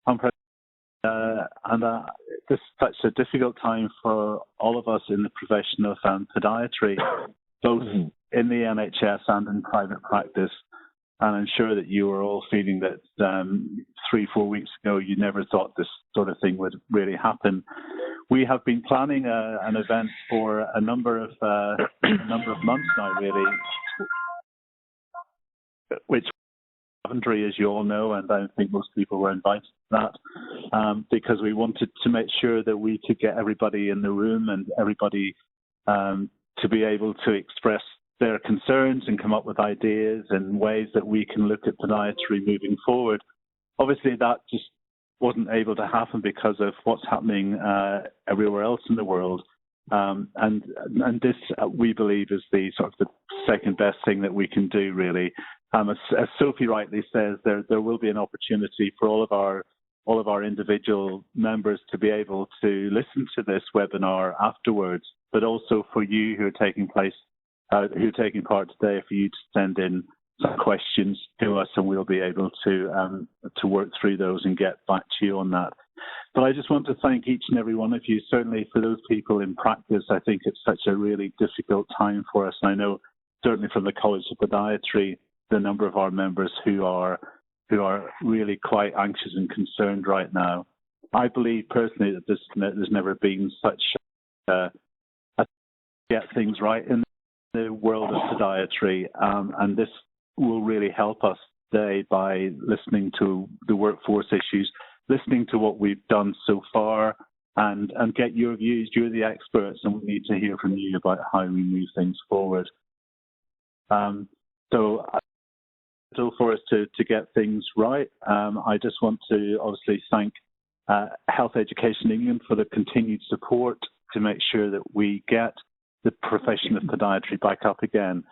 unprecedented, and this is such a difficult time for all of us in the profession of podiatry, both in the NHS and in private practice. And I'm sure that you are all feeling that 3-4 weeks ago you never thought this sort of thing would really happen. We have been planning an event for a number of months now, really, which Coventry, as you all know, and I think most people were invited to that, because we wanted to make sure that we could get everybody in the room and everybody to be able to express their concerns and come up with ideas and ways that we can look at podiatry moving forward. Obviously, that just wasn't able to happen because of what's happening everywhere else in the world. And this, we believe, is the sort of the second best thing that we can do, really. As Sophie rightly says, there will be an opportunity for all of our individual members to be able to listen to this webinar afterwards, but also for you who are taking part today, for you to send in some questions to us, and we'll be able to work through those and get back to you on that. But I just want to thank each and every one of you. Certainly for those people in practice, I think it's such a really difficult time for us. And I know certainly from the College of Podiatry, the number of our members who are really quite anxious and concerned right now. I believe personally that there's never been such a get things right in the world of podiatry, and this will really help us today by listening to the workforce issues, listening to what we've done so far, and get your views. You're the experts, and we need to hear from you about how we move things forward. So for us to get things right, I just want to obviously thank Health Education England for the continued support to make sure that we get the profession of podiatry back up again.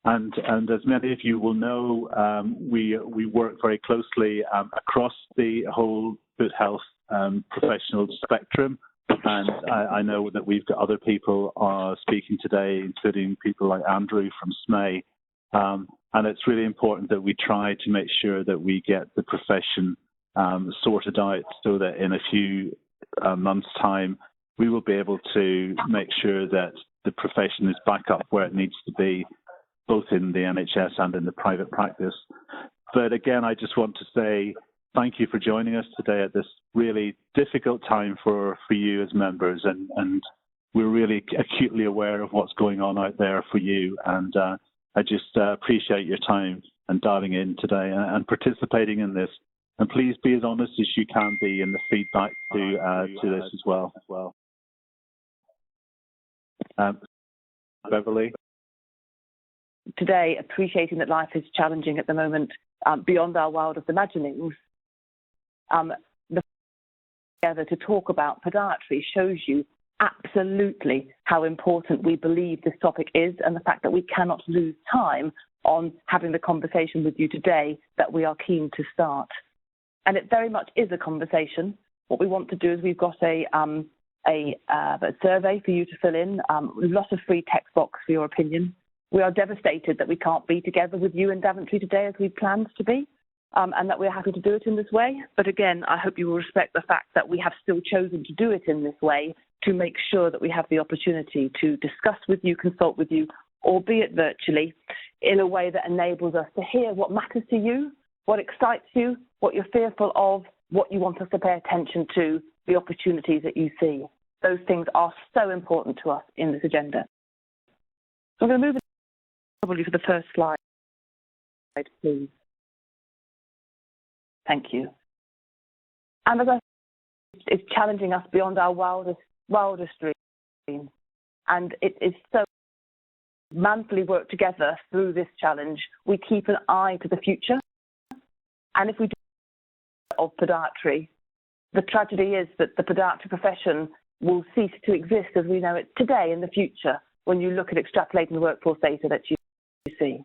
And as many of you will know, we work very closely across the whole foot health professional spectrum. And I know that we've got other people speaking today, including people like Andrew from SMAE. And it's really important that we try to make sure that we get the profession sorted out so that in a few months' time, we will be able to make sure that the profession is back up where it needs to be, both in the NHS and in the private practice. But again, I just want to say thank you for joining us today at this really difficult time for you as members. And we're really acutely aware of what's going on out there for you. And I just appreciate your time and dialing in today and participating in this. And please be as honest as you can be in the feedback to this as well. Beverly? Today, appreciating that life is challenging at the moment, beyond our wildest imaginings, together to talk about podiatry shows you absolutely how important we believe this topic is, and the fact that we cannot lose time on having the conversation with you today that we are keen to start. And it very much is a conversation. What we want to do is we've got a survey for you to fill in, lots of free text box for your opinion. We are devastated that we can't be together with you in Daventry today as we planned to be, and that we're happy to do it in this way. But again, I hope you will respect the fact that we have still chosen to do it in this way to make sure that we have the opportunity to discuss with you, consult with you, albeit virtually, in a way that enables us to hear what matters to you, what excites you, what you're fearful of, what you want us to pay attention to, the opportunities that you see. Those things are so important to us in this agenda. So I'm going to move probably for the first slide, please. Thank you. And as I said, it's challenging us beyond our wildest dreams. And it is so manfully work together through this challenge. We keep an eye to the future. And if we do of podiatry, the tragedy is that the podiatry profession will cease to exist as we know it today in the future when you look at extrapolating the workforce data that you see.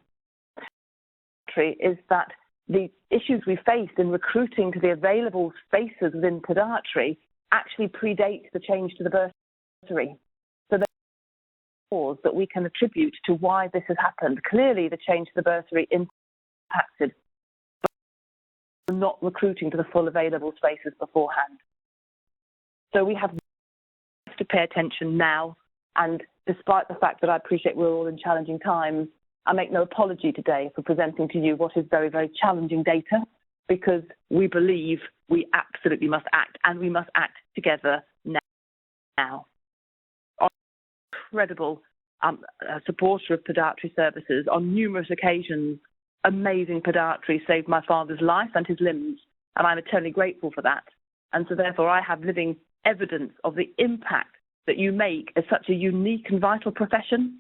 Is that the issues we faced in recruiting to the available spaces within podiatry actually predate the change to the bursary. So there are causes that we can attribute to why this has happened. Clearly, the change to the bursary impacted. But not recruiting to the full available spaces beforehand. So we have to pay attention now, and despite the fact that I appreciate we're all in challenging times, I make no apology today for presenting to you what is very, very challenging data, because we believe we absolutely must act, and we must act together now. I'm an incredible supporter of podiatry services. On numerous occasions, amazing podiatry saved my father's life and his limbs, and I'm eternally grateful for that. And so therefore I have living evidence of the impact that you make as such a unique and vital profession,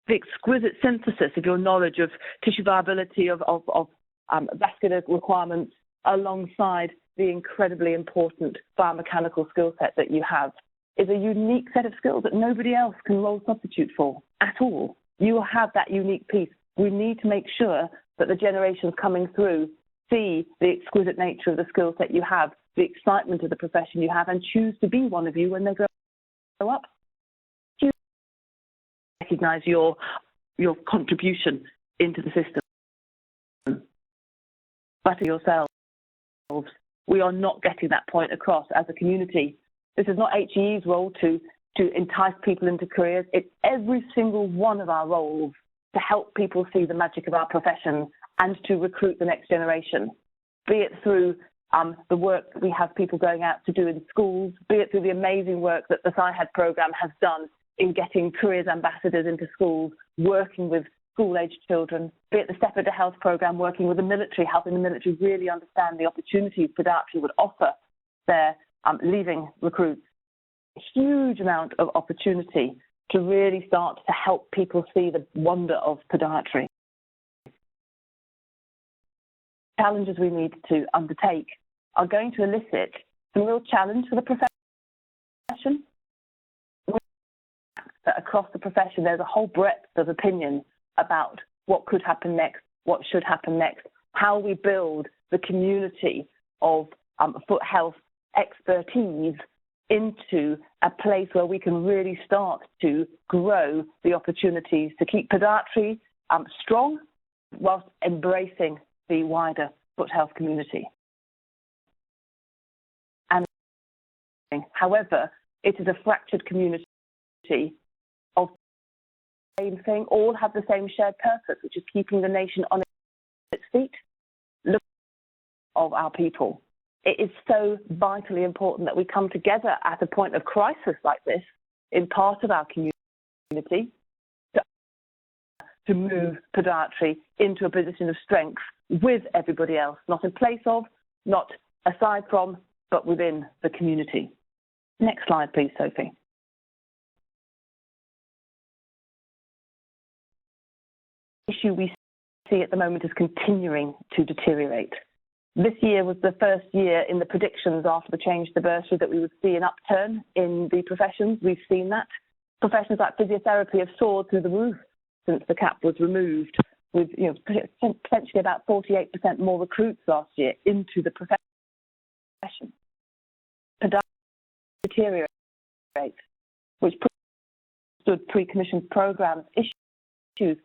the exquisite synthesis of your knowledge of tissue viability, of vascular requirements, alongside the incredibly important biomechanical skill set that you have, is a unique set of skills that nobody else can role substitute for at all. You will have that unique piece. We need to make sure that the generations coming through see the exquisite nature of the skill set you have, the excitement of the profession you have, and choose to be one of you when they grow up. You recognise your contribution into the system, but yourselves. We are not getting that point across as a community. This is not HEE's role to entice people into careers. It's every single one of our roles to help people see the magic of our profession and to recruit the next generation, be it through the work that we have people going out to do in schools, be it through the amazing work that the SciHead programme has done in getting careers ambassadors into schools, working with school-aged children, be it the Step Into Health programme, working with the military, helping the military really understand the opportunities podiatry would offer their leaving recruits. A huge amount of opportunity to really start to help people see the wonder of podiatry. Challenges we need to undertake are going to elicit some real challenge for the profession. That across the profession, there's a whole breadth of opinion about what could happen next, what should happen next, how we build the community of foot health expertise into a place where we can really start to grow the opportunities to keep podiatry strong whilst embracing the wider foot health community. And however, it is a fractured community of the same thing, all have the same shared purpose, which is keeping the nation on its feet, looking of our people. It is so vitally important that we come together at a point of crisis like this in part of our community to move podiatry into a position of strength with everybody else, not in place of, not aside from, but within the community. Next slide, please, Sophie. The issue we see at the moment is continuing to deteriorate. This year was the first year in the predictions after the change to bursary that we would see an upturn in the professions. We've seen that. Professions like physiotherapy have soared through the roof since the cap was removed, with potentially about 48% more recruits last year into the profession. Podiatry deteriorate, which stood pre-commissioned programs, issues,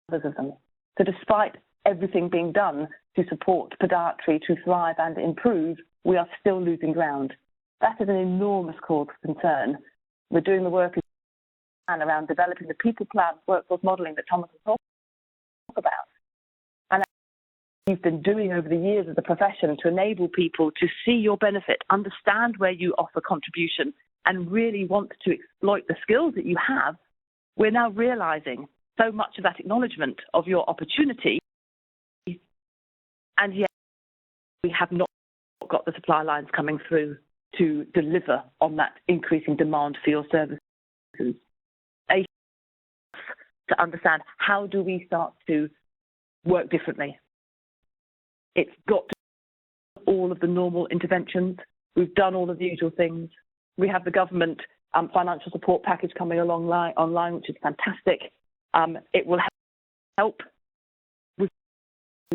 others of them. So despite everything being done to support podiatry to thrive and improve, we are still losing ground. That is an enormous cause for concern. We're doing the work around developing the people plan, workforce modelling that Thomas has talked about. And we've been doing over the years as a profession to enable people to see your benefit, understand where you offer contribution, and really want to exploit the skills that you have. We're now realising so much of that acknowledgement of your opportunity, and yet we have not got the supply lines coming through to deliver on that increasing demand for your services. To understand, how do we start to work differently? It's got to be all of the normal interventions. We've done all of the usual things. We have the government financial support package coming along online, which is fantastic. It will help. We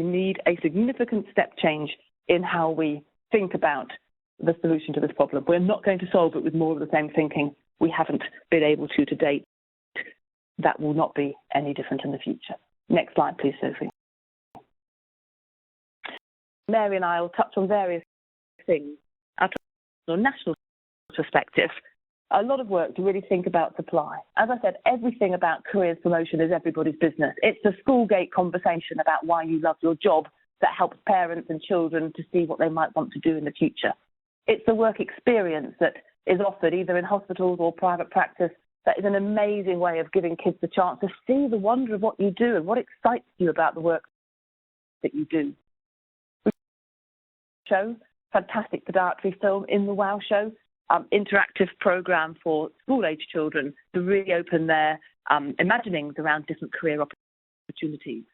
need a significant step change in how we think about the solution to this problem. We're not going to solve it with more of the same thinking. We haven't been able to date. That will not be any different in the future. Next slide, please, Sophie. Mary and I will touch on various things at a national perspective. A lot of work to really think about supply. As I said, everything about careers promotion is everybody's business. It's a school gate conversation about why you love your job that helps parents and children to see what they might want to do in the future. It's a work experience that is offered either in hospitals or private practice that is an amazing way of giving kids the chance to see the wonder of what you do and what excites you about the work that you do. Show, fantastic podiatry film in the WOW show, interactive program for school-age children to really open their imaginings around different career opportunities.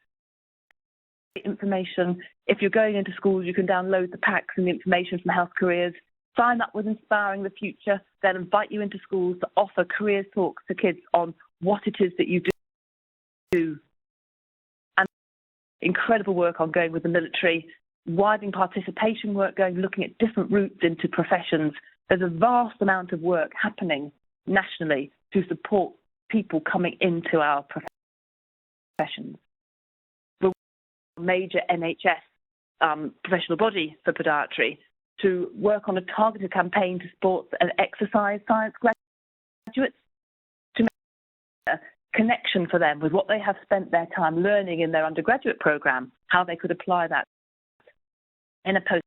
Information, if you're going into schools, you can download the packs and the information from Health Careers. Sign up with Inspiring the Future. They'll invite you into schools to offer careers talks to kids on what it is that you do. And incredible work ongoing with the military, widening participation work going, looking at different routes into professions. There's a vast amount of work happening nationally to support people coming into our professions. We're a major NHS professional body for podiatry to work on a targeted campaign to sports and exercise science graduates to make a connection for them with what they have spent their time learning in their undergraduate program, how they could apply that in a post.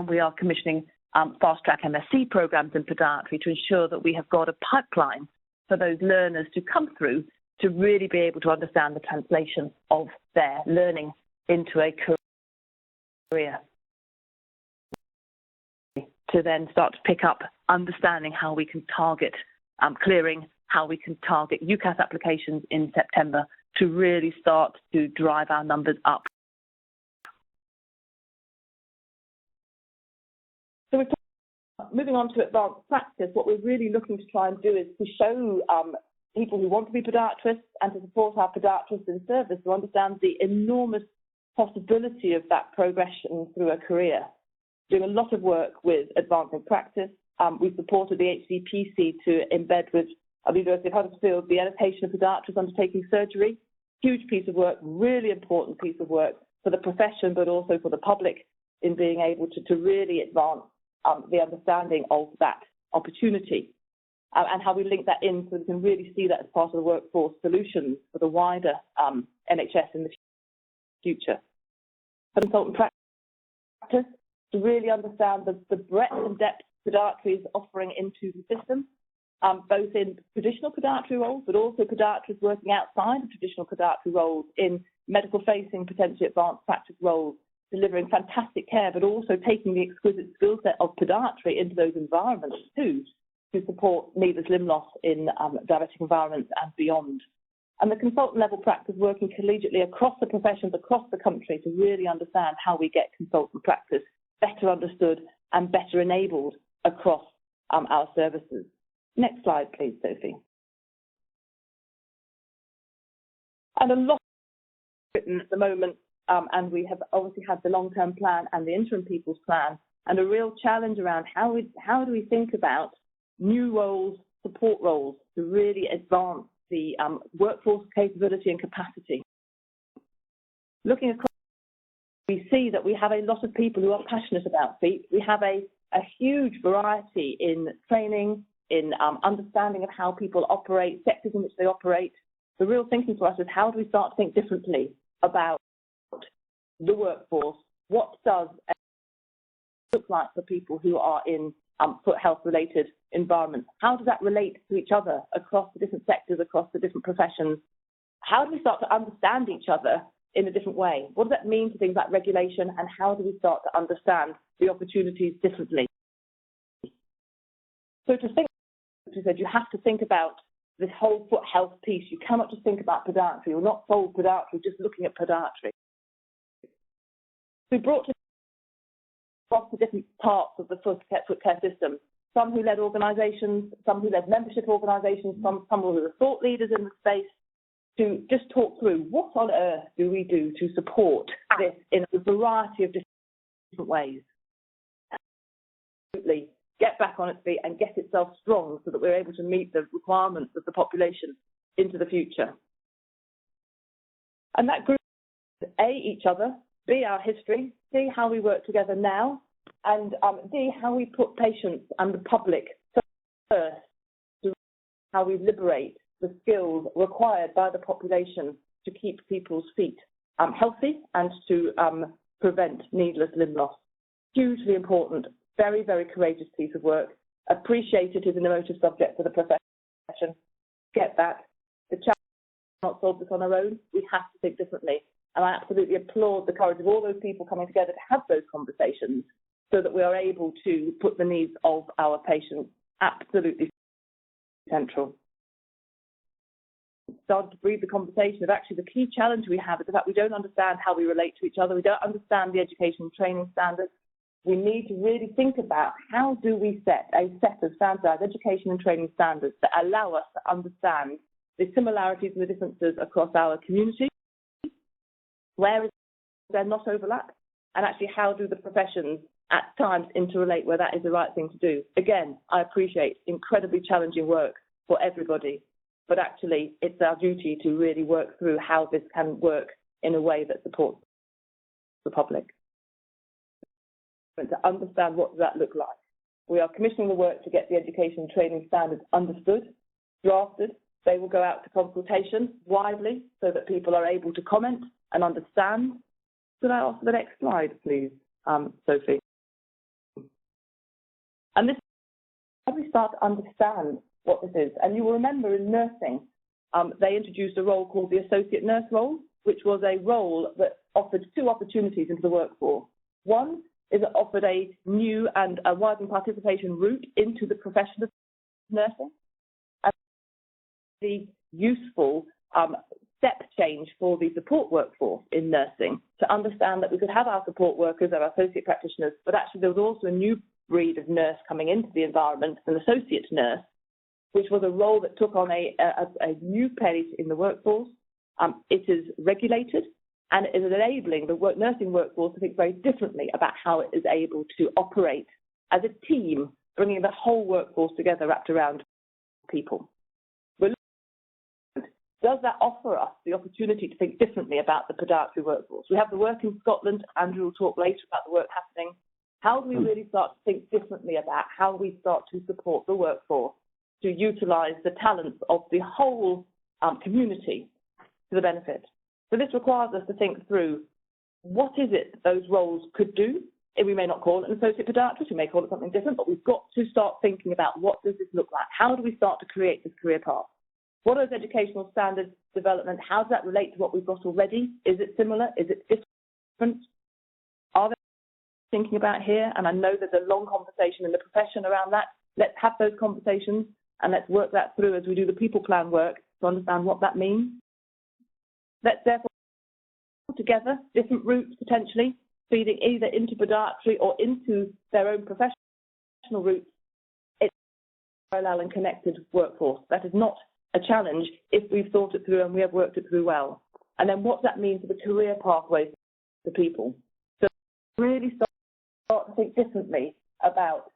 We are commissioning fast-track MSc programs in podiatry to ensure that we have got a pipeline for those learners to come through to really be able to understand the translation of their learning into a career. To then start to pick up understanding how we can target clearing, how we can target UCAS applications in September to really start to drive our numbers up. So moving on to advanced practice, what we're really looking to try and do is to show people who want to be podiatrists and to support our podiatrists in service to understand the enormous possibility of that progression through a career. Doing a lot of work with advancing practice. We've supported the HCPC to embed with the University of Huddersfield the annotation of podiatrists undertaking surgery. Huge piece of work, really important piece of work for the profession, but also for the public in being able to really advance the understanding of that opportunity and how we link that in so we can really see that as part of the workforce solutions for the wider NHS in the future. For consultant practice, to really understand the breadth and depth podiatry is offering into the system, both in traditional podiatry roles, but also podiatrists working outside of traditional podiatry roles in medical-facing, potentially advanced practice roles, delivering fantastic care, but also taking the exquisite skill set of podiatry into those environments too, to support needless limb loss in diabetic environments and beyond. And the consultant level practice working collegiately across the professions, across the country to really understand how we get consultant practice better understood and better enabled across our services. Next slide, please, Sophie. And a lot written at the moment, and we have obviously had the long-term plan and the interim people's plan, and a real challenge around how do we think about new roles, support roles, to really advance the workforce capability and capacity. Looking across, we see that we have a lot of people who are passionate about FEEP. We have a huge variety in training, in understanding of how people operate, sectors in which they operate. The real thinking for us is how do we start to think differently about the workforce? What does it look like for people who are in foot health-related environments? How does that relate to each other across the different sectors, across the different professions? How do we start to understand each other in a different way? What does that mean to things like regulation, and how do we start to understand the opportunities differently? So to think, as we said, you have to think about this whole foot health piece. You cannot just think about podiatry. You're not solve podiatry just looking at podiatry. We brought to across the different parts of the foot care system, some who led organisations, some who led membership organisations, some who were thought leaders in the space, to just talk through what on earth do we do to support this in a variety of different ways. Absolutely get back on its feet and get itself strong so that we're able to meet the requirements of the population into the future. And that group, A, each other, B, our history, C, how we work together now, and D, how we put patients and the public first, to how we liberate the skills required by the population to keep people's feet healthy and to prevent needless limb loss. Hugely important, very, very courageous piece of work. Appreciated as an emotive subject for the profession. Get that. The challenge cannot solve this on our own. We have to think differently. And I absolutely applaud the courage of all those people coming together to have those conversations so that we are able to put the needs of our patients absolutely central. Started to breed the conversation of actually the key challenge we have is the fact we don't understand how we relate to each other. We don't understand the education and training standards. We need to really think about how do we set a set of standardized education and training standards that allow us to understand the similarities and the differences across our community. Where is there not overlap? And actually, how do the professions at times interrelate where that is the right thing to do? Again, I appreciate incredibly challenging work for everybody, but actually it's our duty to really work through how this can work in a way that supports the public. To understand what does that look like. We are commissioning the work to get the education and training standards understood, drafted. They will go out to consultation widely so that people are able to comment and understand. Could I ask for the next slide, please, Sophie? And this, how do we start to understand what this is? And you will remember in nursing, they introduced a role called the associate nurse role, which was a role that offered two opportunities into the workforce. One is it offered a new and a widened participation route into the profession of nursing, and the useful step change for the support workforce in nursing to understand that we could have our support workers, our associate practitioners, but actually there was also a new breed of nurse coming into the environment, an associate nurse, which was a role that took on a new place in the workforce. It is regulated, and it is enabling the nursing workforce to think very differently about how it is able to operate as a team, bringing the whole workforce together wrapped around people. Does that offer us the opportunity to think differently about the podiatry workforce? We have the work in Scotland. Andrew will talk later about the work happening. How do we really start to think differently about how we start to support the workforce to utilise the talents of the whole community to the benefit? So this requires us to think through what is it that those roles could do. We may not call it an associate podiatrist, we may call it something different, but we've got to start thinking about what does this look like? How do we start to create this career path? What are those educational standards development? How does that relate to what we've got already? Is it similar? Is it different? Are there thinking about here? And I know there's a long conversation in the profession around that. Let's have those conversations and let's work that through as we do the people plan work to understand what that means. Let's therefore put together different routes potentially, feeding either into podiatry or into their own professional routes. It's a parallel and connected workforce. That is not a challenge if we've thought it through and we have worked it through well. And then what does that mean for the career pathways for people? So really start to think differently about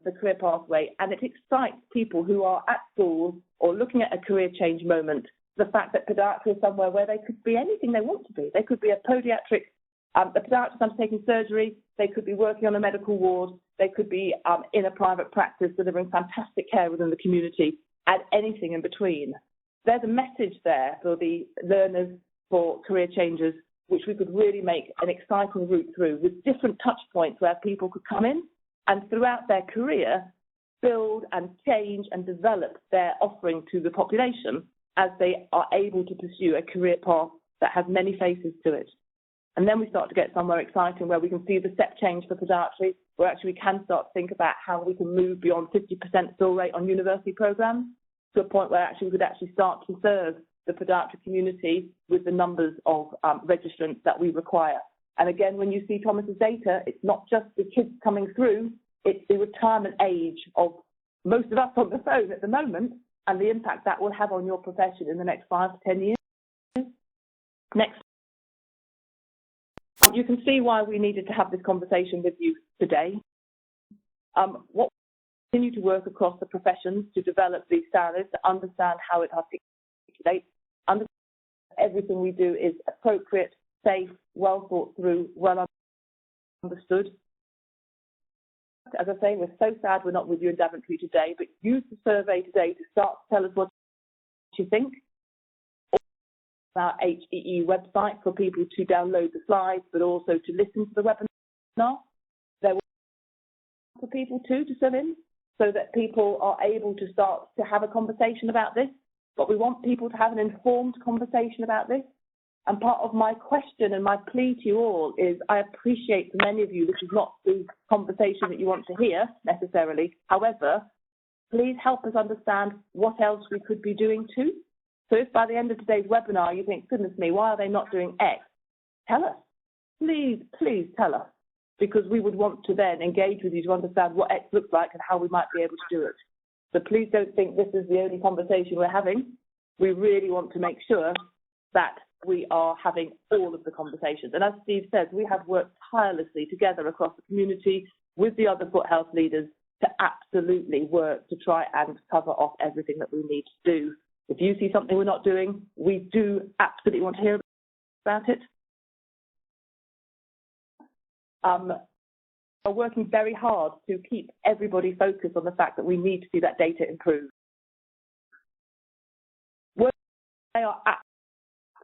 the career pathway, and it excites people who are at school or looking at a career change moment, the fact that podiatry is somewhere where they could be anything they want to be. They could be a podiatric, a podiatrist undertaking surgery, they could be working on a medical ward, they could be in a private practice delivering fantastic care within the community, and anything in between. There's a message there for the learners, for career changers, which we could really make an exciting route through with different touch points where people could come in and throughout their career build and change and develop their offering to the population as they are able to pursue a career path that has many faces to it. And then we start to get somewhere exciting where we can see the step change for podiatry, where actually we can start to think about how we can move beyond 50% fill rate on university programs to a point where actually we could actually start to serve the podiatry community with the numbers of registrants that we require. And again, when you see Thomas's data, it's not just the kids coming through, it's the retirement age of most of us on the phone at the moment and the impact that will have on your profession in the next 5 to 10 years. Next. You can see why we needed to have this conversation with you today. What we continue to work across the professions to develop these standards, to understand how it articulates, understand everything we do is appropriate safe, well thought through, well understood. As I say, we're so sad we're not with you in Daventry today, but use the survey today to start to tell us what you think. Our HEE website for people to download the slides, but also to listen to the webinar. There will be for people to fill in, so that people are able to start to have a conversation about this. But we want people to have an informed conversation about this. And part of my question and my plea to you all is, I appreciate for many of you this is not the conversation that you want to hear necessarily. However, please help us understand what else we could be doing too. So if by the end of today's webinar you think, goodness me, why are they not doing X? Tell us. Please, please tell us, because we would want to then engage with you to understand what X looks like and how we might be able to do it. So please don't think this is the only conversation we're having. We really want to make sure that we are having all of the conversations. And as Steve says, we have worked tirelessly together across the community with the other foot health leaders to absolutely work to try and cover off everything that we need to do. If you see something we're not doing, we do absolutely want to hear about it. We're working very hard to keep everybody focused on the fact that we need to see that data improve. They are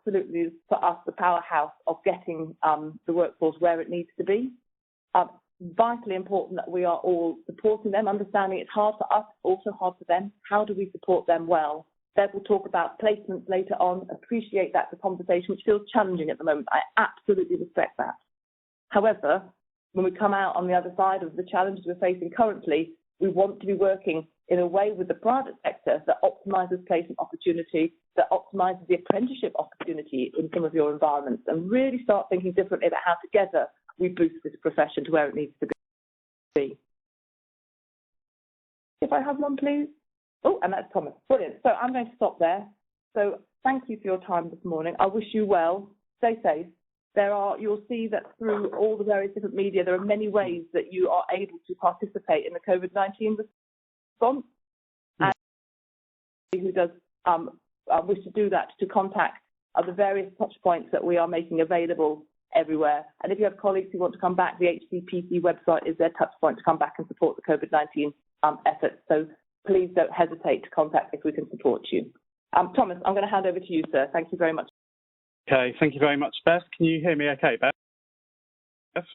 absolutely, for us, the powerhouse of getting the workforce where it needs to be. Vitally important that we are all supporting them, understanding it's hard for us, also hard for them. How do we support them well? Deb will talk about placements later on. Appreciate that's a conversation which feels challenging at the moment. I absolutely respect that. However, when we come out on the other side of the challenges we're facing currently, we want to be working in a way with the private sector that optimises placement opportunity, that optimises the apprenticeship opportunity in some of your environments, and really start thinking differently about how together we boost this profession to where it needs to be. If I have one, please. Oh, and that's Thomas. Brilliant. So I'm going to stop there. So thank you for your time this morning. I wish you well. Stay safe. You'll see that through all the various different media, there are many ways that you are able to participate in the COVID-19 response. And who does wish to do that, to contact the various touch points that we are making available everywhere. And if you have colleagues who want to come back, the HCPC website is their touch point to come back and support the COVID-19 efforts. So please don't hesitate to contact if we can support you. Thomas, I'm going to hand over to you, sir. Thank you very much. Okay, thank you very much, Beth. Can you hear me okay, Beth? Thank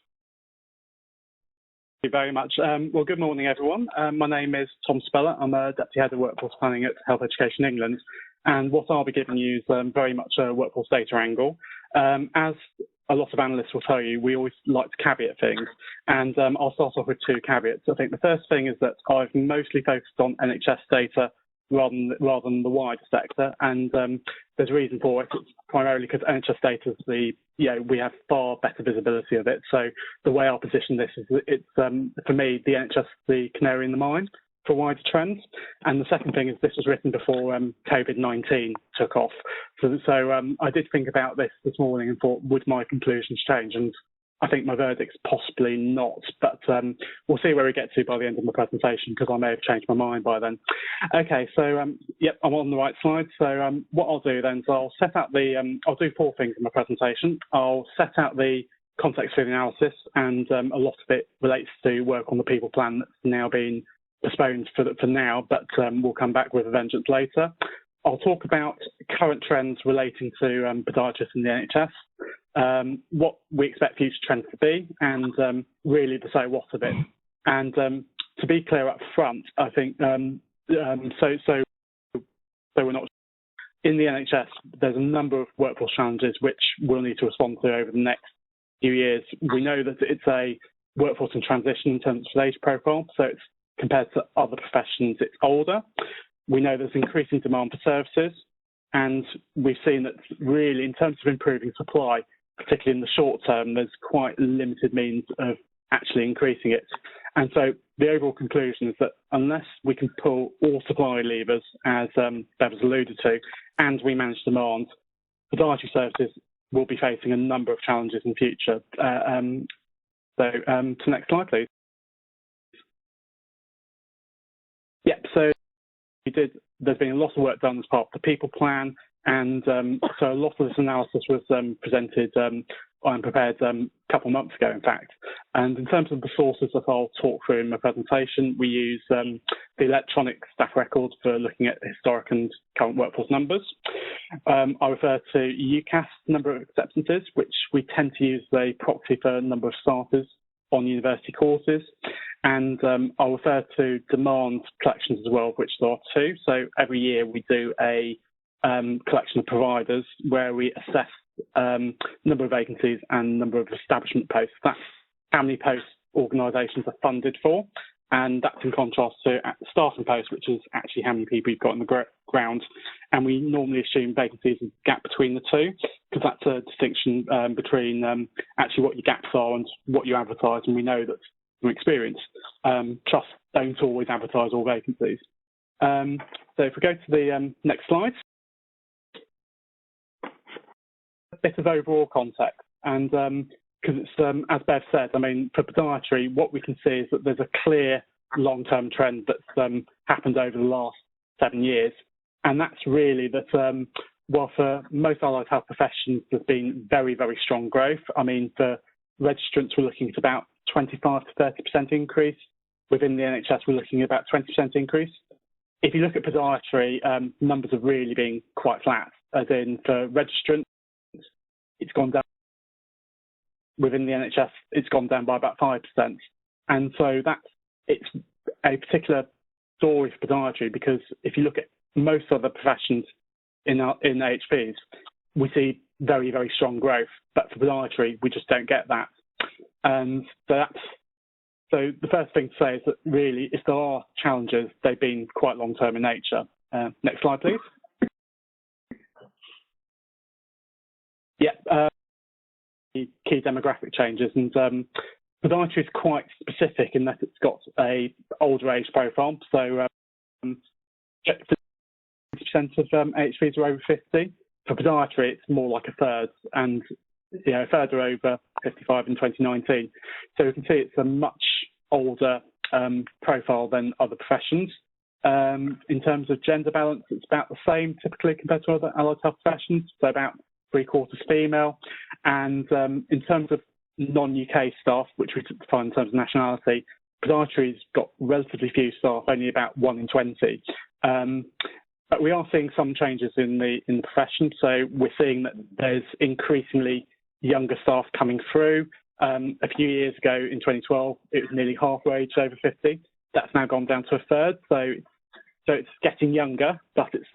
you very much. Well, good morning, everyone. My name is Tom Speller. I'm a Deputy Head of Workforce Planning at Health Education England. And what I'll be giving you is very much a workforce data angle. As a lot of analysts will tell you, we always like to caveat things. And I'll start off with two caveats. I think the first thing is that I've mostly focused on NHS data rather than the wider sector, and there's a reason for it. It's primarily because NHS data is we have far better visibility of it. So the way I'll position this is it's for me, the NHS the canary in the mine for wider trends. And the second thing is this was written before COVID-19 took off. So I did think about this morning and thought, would my conclusions change? And I think my verdict's possibly not, but we'll see where we get to by the end of my presentation, because I may have changed my mind by then. Okay, so yep, I'm on the right slide. So what I'll do then is I'll set out I'll do four things in my presentation. I'll set out the context for the analysis, and a lot of it relates to work on the people plan that's now been postponed for now, but we'll come back with a vengeance later. I'll talk about current trends relating to podiatrists in the NHS, what we expect future trends to be, and really the so what of it. And to be clear up front, I think so we're not in the NHS. There's a number of workforce challenges which we'll need to respond to over the next few years. We know that it's a workforce in transition in terms of age profile, so it's compared to other professions, it's older. We know there's increasing demand for services, and we've seen that really in terms of improving supply, particularly in the short term, there's quite limited means of actually increasing it. And so the overall conclusion is that unless we can pull all supply levers, as Bev has alluded to, and we manage demand, podiatry services will be facing a number of challenges in future. To next slide, please. Yep, so there's been a lot of work done as part of the people plan And so a lot of this analysis was presented and prepared a couple of months ago, in fact. And in terms of the sources that I'll talk through in my presentation, we use the electronic staff records for looking at historic and current workforce numbers. I refer to UCAS number of acceptances, which we tend to use as a proxy for number of starters on university courses. And I'll refer to demand collections as well, which there are two. So every year we do a collection of providers where we assess number of vacancies and number of establishment posts. That's how many posts organisations are funded for, and that's in contrast to starting posts, which is actually how many people you've got on the ground. And we normally assume vacancies is a gap between the two, because that's a distinction between actually what your gaps are and what you advertise. And we know that from experience, trusts don't always advertise all vacancies. So if we go to the next slide. A bit of overall context, and because it's as Bev said, I mean, for podiatry, what we can see is that there's a clear long-term trend that's happened over the last 7 years, and that's really that while for most allied health professions there's been very, very strong growth. I mean, for registrants we're looking at about 25 to 30% increase. Within the NHS we're looking at about 20% increase. If you look at podiatry, numbers have really been quite flat, as in for registrants it's gone down. Within the NHS, it's gone down by about 5%. And so it's a particular story for podiatry, because if you look at most other professions in AHPs, we see very, very strong growth. But for podiatry, we just don't get that. And so the first thing to say is that really, if there are challenges, they've been quite long-term in nature. Next slide, please. Yeah, key demographic changes, and podiatry is quite specific in that it's got a older age profile. So 50% of AHPs are over 50. For podiatry, it's more like a third, and a third are over 55 in 2019. So we can see it's a much older profile than other professions. In terms of gender balance, it's about the same typically compared to other allied health professions, so about 3/4 female. And in terms of non-UK staff, which we define in terms of nationality, podiatry's got relatively few staff, only about 1 in 20. But we are seeing some changes in the profession. So we're seeing that there's increasingly younger staff coming through. A few years ago, in 2012, it was nearly half age over 50. That's now gone down to a third. So it's getting younger, but it's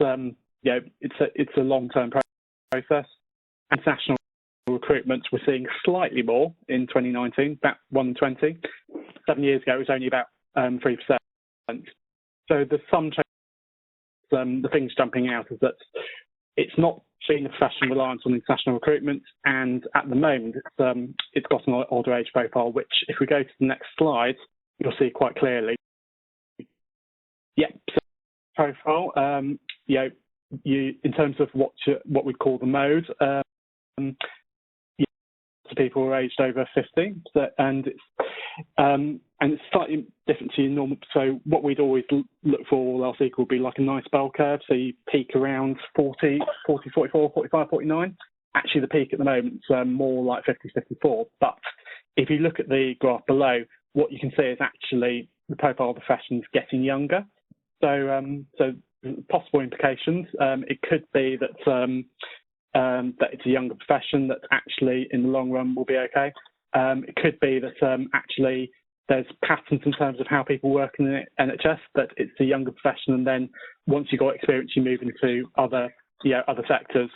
it's a long-term process. International recruitment, we're seeing slightly more in 2019, about 1 in 20. 7 years ago, it was only about 3%. So there's some change. The things jumping out is that it's not been a profession reliant on international recruitment, and at the moment it's got an older age profile, which if we go to the next slide, you'll see quite clearly. Yeah, so profile. You in terms of what we call the mode. People are aged over 50, and it's slightly different to your normal. So what we'd always look for, all else equal, would be like a nice bell curve. So you peak around 40, 44, 45, 49. Actually, the peak at the moment is more like 50, 54. But if you look at the graph below, what you can see is actually the profile of the profession's getting younger. So possible implications. It could be that it's a younger profession that actually in the long run will be okay. It could be that actually there's patterns in terms of how people work in the NHS, that it's a younger profession, and then once you've got experience you move into other sectors.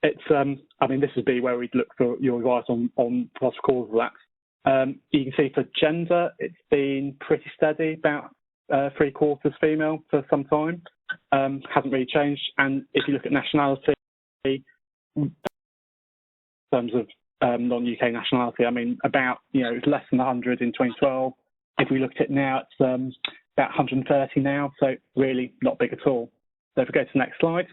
It's I mean, this would be where we'd look for your advice on possible cause of that. You can see for gender it's been pretty steady, about 3/4 female for some time. Hasn't really changed. And if you look at nationality, in terms of non-UK nationality, I mean, about, it's less than 100 in 2012. If we look at it now, it's about 130 now, so really not big at all. So if we go to the next slide.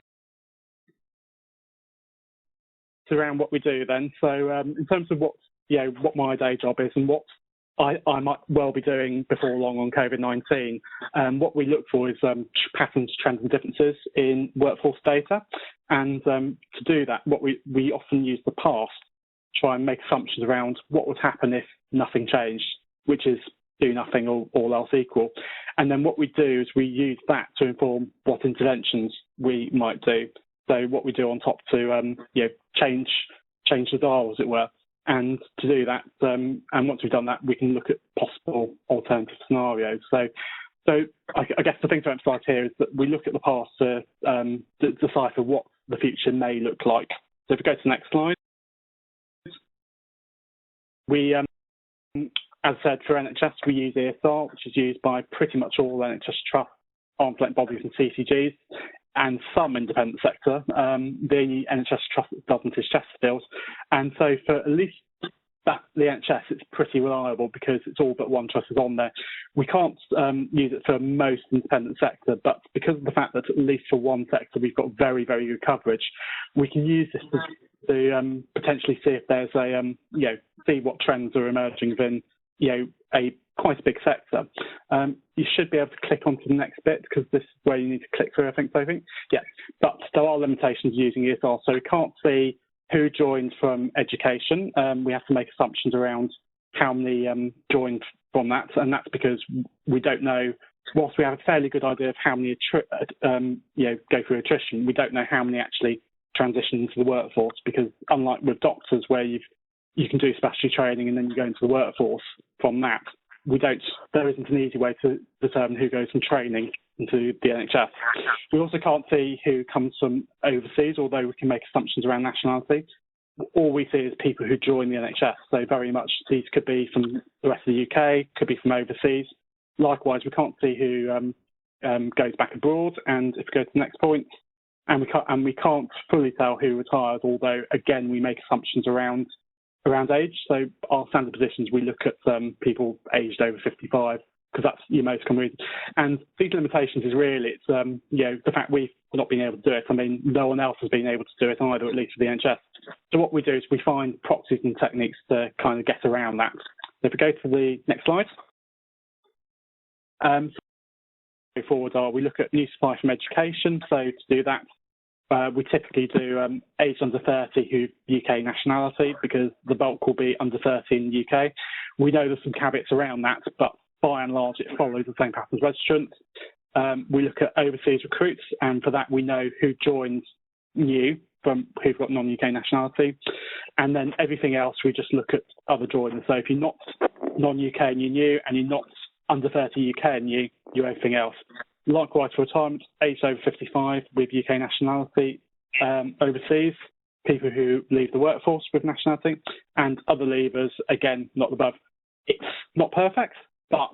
It's around what we do then. So in terms of what my day job is and what I might well be doing before long on COVID-19. What we look for is patterns, trends and differences in workforce data. And to do that, what we often use the past to try and make assumptions around what would happen if nothing changed, which is do nothing or all else equal. And then what we do is we use that to inform what interventions we might do. So what we do on top to change the dial, as it were. And to do that, and once we've done that, we can look at possible alternative scenarios. So I guess the thing to emphasise here is that we look at the past to decipher what the future may look like. So if we go to the next slide, we, as I said, for NHS, we use ESR, which is used by pretty much all NHS trusts, arm's length bodies and CCGs, and some independent sector. The NHS trust that doesn't is Chesterfield's. And so for at least the NHS, it's pretty reliable because it's all but one trust is on there. We can't use it for most independent sector, but because of the fact that at least for one sector we've got very, very good coverage, we can use this to potentially see if there's see what trends are emerging within, a quite a big sector. You should be able to click onto the next bit because this is where you need to click through, I think, Sophie. Yeah, but there are limitations using ESR. So we can't see who joined from education. We have to make assumptions around how many joined from that, and that's because we don't know. Whilst we have a fairly good idea of how many go through attrition, we don't know how many actually transition into the workforce, because unlike with doctors where you can do statutory training and then you go into the workforce from that, there isn't an easy way to determine who goes from training into the NHS. We also can't see who comes from overseas, although we can make assumptions around nationality. All we see is people who join the NHS. So very much these could be from the rest of the UK, could be from overseas. Likewise, we can't see who goes back abroad. And if we go to the next point, and we can't fully tell who retires, although again we make assumptions around age. So our standard positions, we look at people aged over 55 because that's your most common reason. And these limitations is really it's the fact we've not been able to do it. I mean, no one else has been able to do it either, at least for the NHS. So what we do is we find proxies and techniques to kind of get around that. So if we go to the next slide. So forward we look at new supply from education. So to do that, we typically do age under 30 who UK nationality, because the bulk will be under 30 in the UK. We know there's some caveats around that, but by and large it follows the same pattern as registrants. We look at overseas recruits, and for that we know who joins new from who've got non-UK nationality. And then everything else we just look at other joiners. So if you're not non-UK and you're new, and you're not under 30 UK and you're everything else. Likewise for retirement, aged over 55 with UK nationality, overseas, people who leave the workforce with nationality, and other leavers, again, not above. It's not perfect, but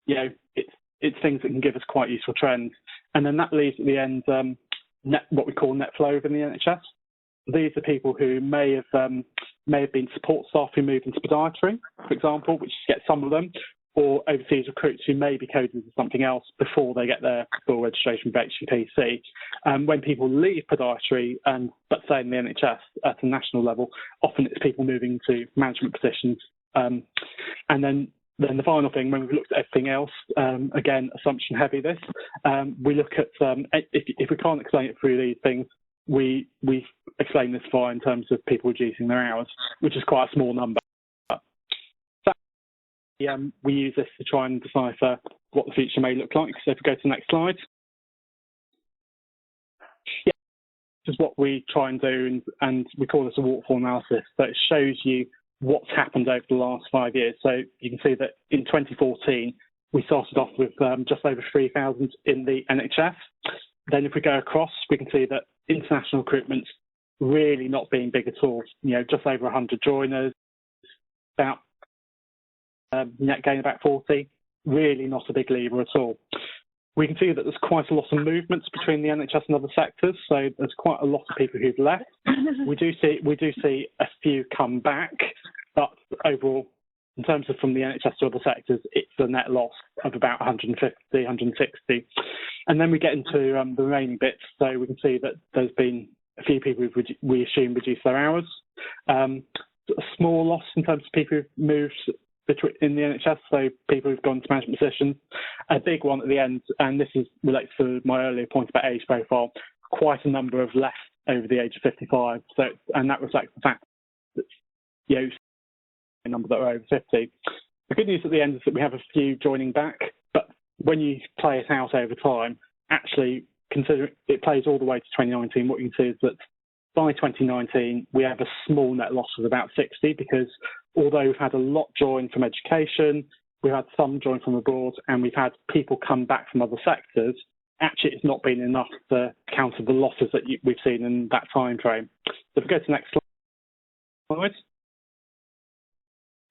it's things that can give us quite useful trends. And then that leaves at the end what we call net flow within the NHS. These are people who may have been support staff who moved into podiatry, for example, which gets some of them, or overseas recruits who may be coded as something else before they get their full registration with HCPC. When people leave podiatry, but say in the NHS at a national level, often it's people moving to management positions. And then the final thing, when we've looked at everything else, again, assumption heavy this, we look at, if we can't explain it through these things, we explain this far in terms of people reducing their hours, which is quite a small number. We use this to try and decipher what the future may look like. So if we go to the next slide. Yeah, this is what we try and do, and we call this a waterfall analysis. So it shows you what's happened over the last 5 years. So you can see that in 2014, we started off with just over 3,000 in the NHS. Then if we go across, we can see that international recruitment's really not being big at all. Just over 100 joiners, about net gain about 40, really not a big lever at all. We can see that there's quite a lot of movements between the NHS and other sectors, so there's quite a lot of people who've left. We do see a few come back, but overall, in terms of from the NHS to other sectors, it's a net loss of about 150, 160. And then we get into the remaining bits, so we can see that there's been a few people who've, we assume, reduced their hours. A small loss in terms of people who've moved in the NHS, so people who've gone to management positions. A big one at the end, and this relates to my earlier point about age profile, quite a number have left over the age of 55. So, and that reflects the fact that, you know, a number that are over 50. The good news at the end is that we have a few joining back, but when you play it out over time, actually, considering it plays all the way to 2019, what you can see is that by 2019, we have a small net loss of about 60, because although we've had a lot join from education, we've had some join from abroad, and we've had people come back from other sectors, actually it's not been enough to counter the losses that we've seen in that time frame. So if we go to the next slide.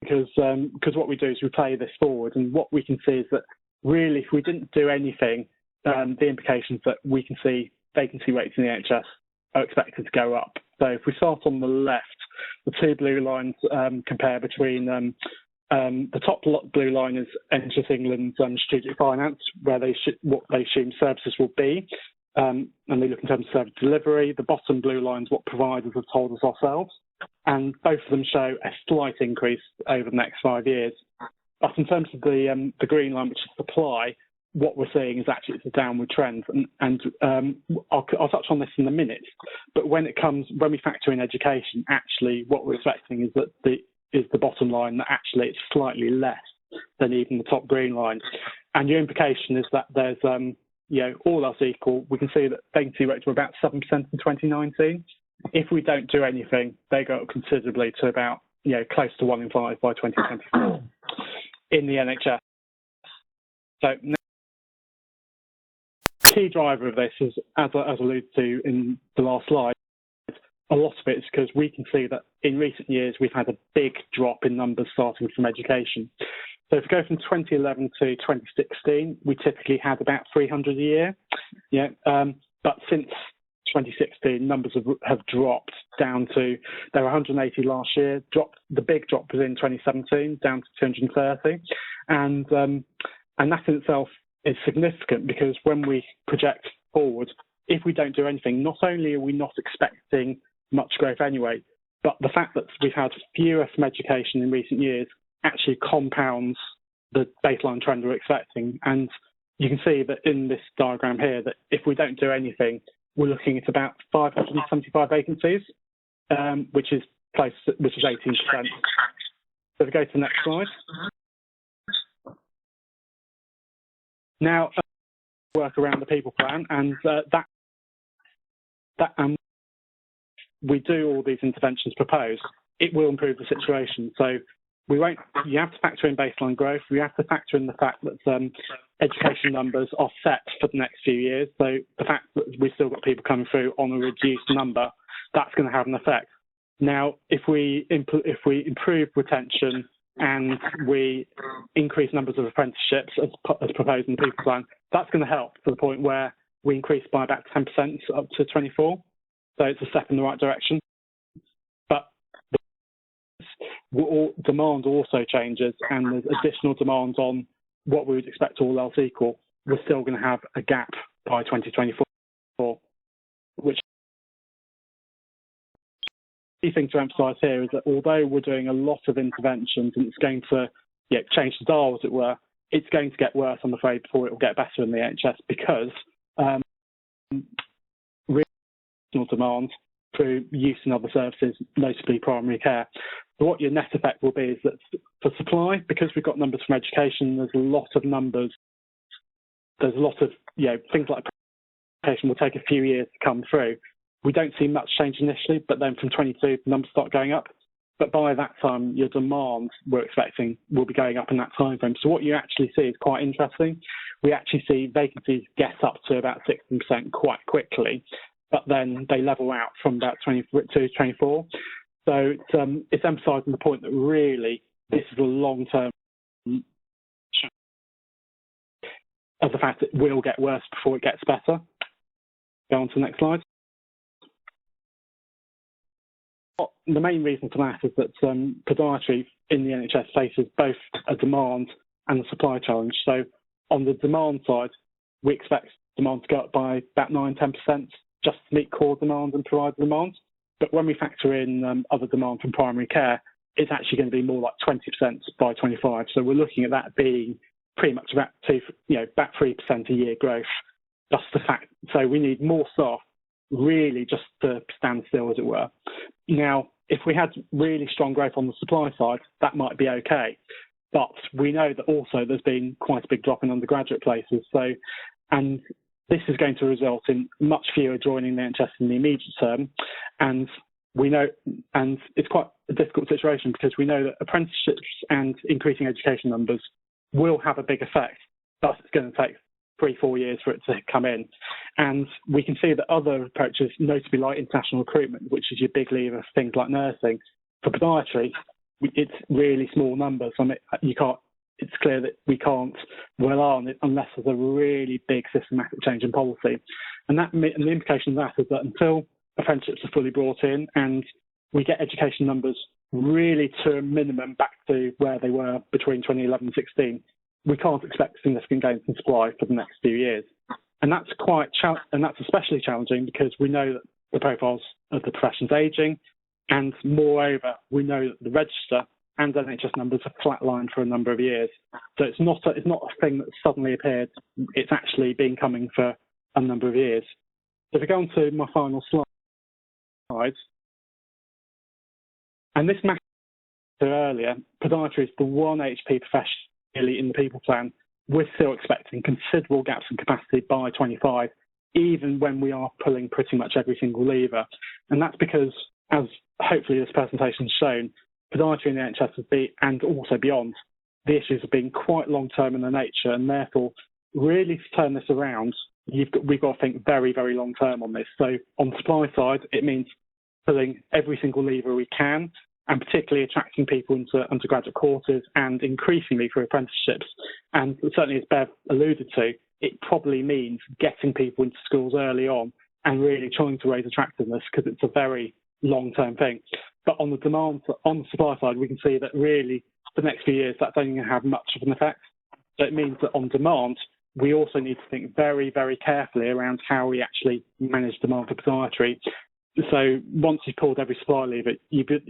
Because what we do is we play this forward, and what we can see is that really if we didn't do anything, the implications that we can see vacancy rates in the NHS are expected to go up. So if we start on the left, the two blue lines compare between the top blue line is NHS England's strategic finance, where what they assume services will be, and they look in terms of service delivery. The bottom blue line is what providers have told us ourselves, and both of them show a slight increase over the next 5 years. But in terms of the green line, which is supply, what we're seeing is actually it's a downward trend, and I'll touch on this in a minute. But when we factor in education, actually what we're expecting is that the bottom line, that actually it's slightly less than even the top green line. And your implication is that there's all else equal, we can see that vacancy rates were about 7% in 2019. If we don't do anything, they go up considerably to about close to 1 in 5 by 2024 in the NHS. So the key driver of this is, as I alluded to in the last slide, a lot of it is because we can see that in recent years we've had a big drop in numbers starting from education. So if we go from 2011 to 2016, we typically had about 300 a year. But since 2016, numbers have dropped down to, there were 180 last year. The big drop was in 2017, down to 230, and that in itself is significant, because when we project forward, if we don't do anything, not only are we not expecting much growth anyway, but the fact that we've had fewer from education in recent years actually compounds the baseline trend we're expecting. And you can see that in this diagram here that if we don't do anything, we're looking at about 575 vacancies, which is 18%. So if we go to the next slide. Now, work around the people plan, and we do all these interventions proposed, it will improve the situation. So you have to factor in baseline growth. We have to factor in the fact that education numbers are set for the next few years. So the fact that we've still got people coming through on a reduced number, that's going to have an effect. Now, if we improve retention and we increase numbers of apprenticeships as proposed in the people plan, that's going to help to the point where we increase by about 10% up to 24. So it's a step in the right direction. But demand also changes, and there's additional demand on what we would expect all else equal. We're still going to have a gap by 2024, which the key thing to emphasise here is that although we're doing a lot of interventions and it's going to change the dial, as it were, it's going to get worse, I'm afraid, before it will get better in the NHS, because regional demand through use in other services, notably primary care. So what your net effect will be is that for supply, because we've got numbers from education, there's a lot of numbers. There's a lot of things like education will take a few years to come through. We don't see much change initially, but then from 22, the numbers start going up. But by that time, your demand, we're expecting, will be going up in that time frame. So what you actually see is quite interesting. We actually see vacancies get up to about 16% quite quickly, but then they level out from about 22 to 24. So it's emphasising the point that really this is a long-term of the fact that it will get worse before it gets better. Go on to the next slide. The main reason for that is that podiatry in the NHS faces both a demand and a supply challenge. So on the demand side, we expect demand to go up by about 9-10% just to meet core demand and provider demand. But when we factor in other demand from primary care, it's actually going to be more like 20% by 25. So we're looking at that being pretty much about 3% a year growth. Just the fact. So we need more staff really just to stand still, as it were. Now, if we had really strong growth on the supply side, that might be okay. But we know that also there's been quite a big drop in undergraduate places. So, and this is going to result in much fewer joining the NHS in the immediate term. And we know, and it's quite a difficult situation because we know that apprenticeships and increasing education numbers will have a big effect, but it's going to take 3-4 years for it to come in. And we can see that other approaches, notably like international recruitment, which is your big lever for things like nursing, for podiatry, it's really small numbers. I mean, it's clear that we can't rely on it unless there's a really big systematic change in policy. And the implication of that is that until apprenticeships are fully brought in and we get education numbers really to a minimum back to where they were between 2011 and 16, we can't expect significant gains in supply for the next few years. And that's that's especially challenging because we know that the profiles of the profession's ageing, and moreover, we know that the register and NHS numbers have flatlined for a number of years. So it's not a thing that suddenly appeared. It's actually been coming for a number of years. So if we go on to my final slide, and this matter earlier, podiatry is the one HP profession in the people plan. We're still expecting considerable gaps in capacity by 25, even when we are pulling pretty much every single lever. And that's because, as hopefully this presentation has shown, podiatry in the NHS and also beyond, the issues have been quite long-term in their nature, and therefore, really to turn this around, we've got to think very, very long-term on this. So on the supply side, it means pulling every single lever we can, and particularly attracting people into undergraduate courses and increasingly through apprenticeships. And certainly, as Bev alluded to, it probably means getting people into schools early on and really trying to raise attractiveness because it's a very long-term thing. But on the supply side, we can see that really for the next few years, that's only going to have much of an effect. So it means that on demand, we also need to think very, very carefully around how we actually manage demand for podiatry. So once you've pulled every supply lever,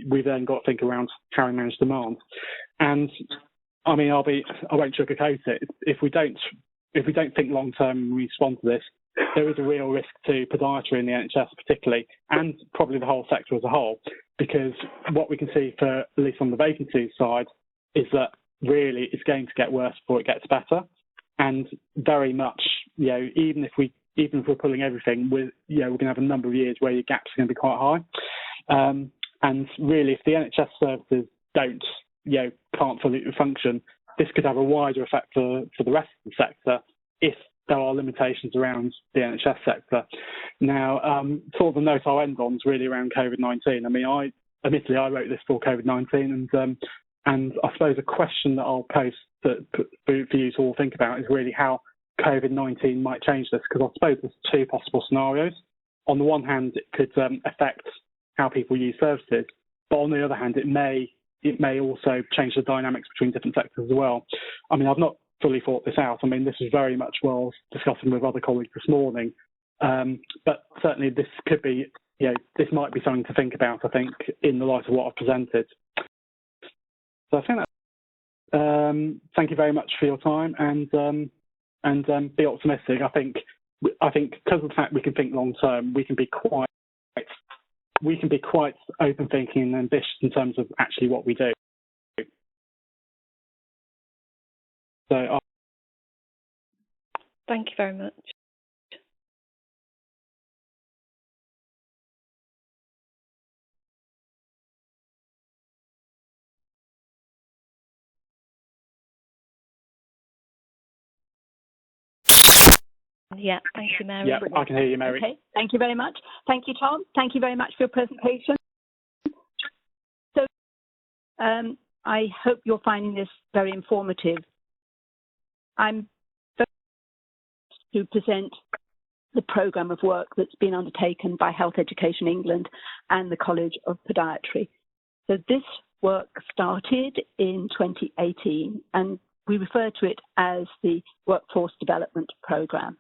we've then got to think around how we manage demand. And I mean, I won't sugarcoat it. If we don't think long term and respond to this, there is a real risk to podiatry in the NHS particularly, and probably the whole sector as a whole, because what we can see for at least on the vacancies side is that really it's going to get worse before it gets better. And very much, even if we're pulling everything, we're going to have a number of years where your gaps are going to be quite high. And really, if the NHS services can't fully function, this could have a wider effect for the rest of the sector if there are limitations around the NHS sector. Now, sort of the note I'll end on is really around COVID-19. I mean, I wrote this for COVID-19, and I suppose a question that I'll pose for you to all think about is really how COVID-19 might change this, because I suppose there's two possible scenarios. On the one hand, it could affect how people use services, but on the other hand, it may also change the dynamics between different sectors as well. I mean, I've not fully thought this out. I mean, this is very much what I was discussing with other colleagues this morning, but certainly this could be, this might be something to think about, I think, in the light of what I've presented. So I think that, thank you very much for your time, and be optimistic. I think because of the fact we can think long term, we can be quite open thinking and ambitious in terms of actually what we do. So thank you very much. Yeah, thank you, Mary. Yeah, I can hear you, Mary. Okay, thank you very much. Thank you, Tom. Thank you very much for your presentation. So I hope you're finding this very informative. I'm to present the programme of work that's been undertaken by Health Education England and the College of Podiatry. So this work started in 2018, and we refer to it as the Workforce Development Programme.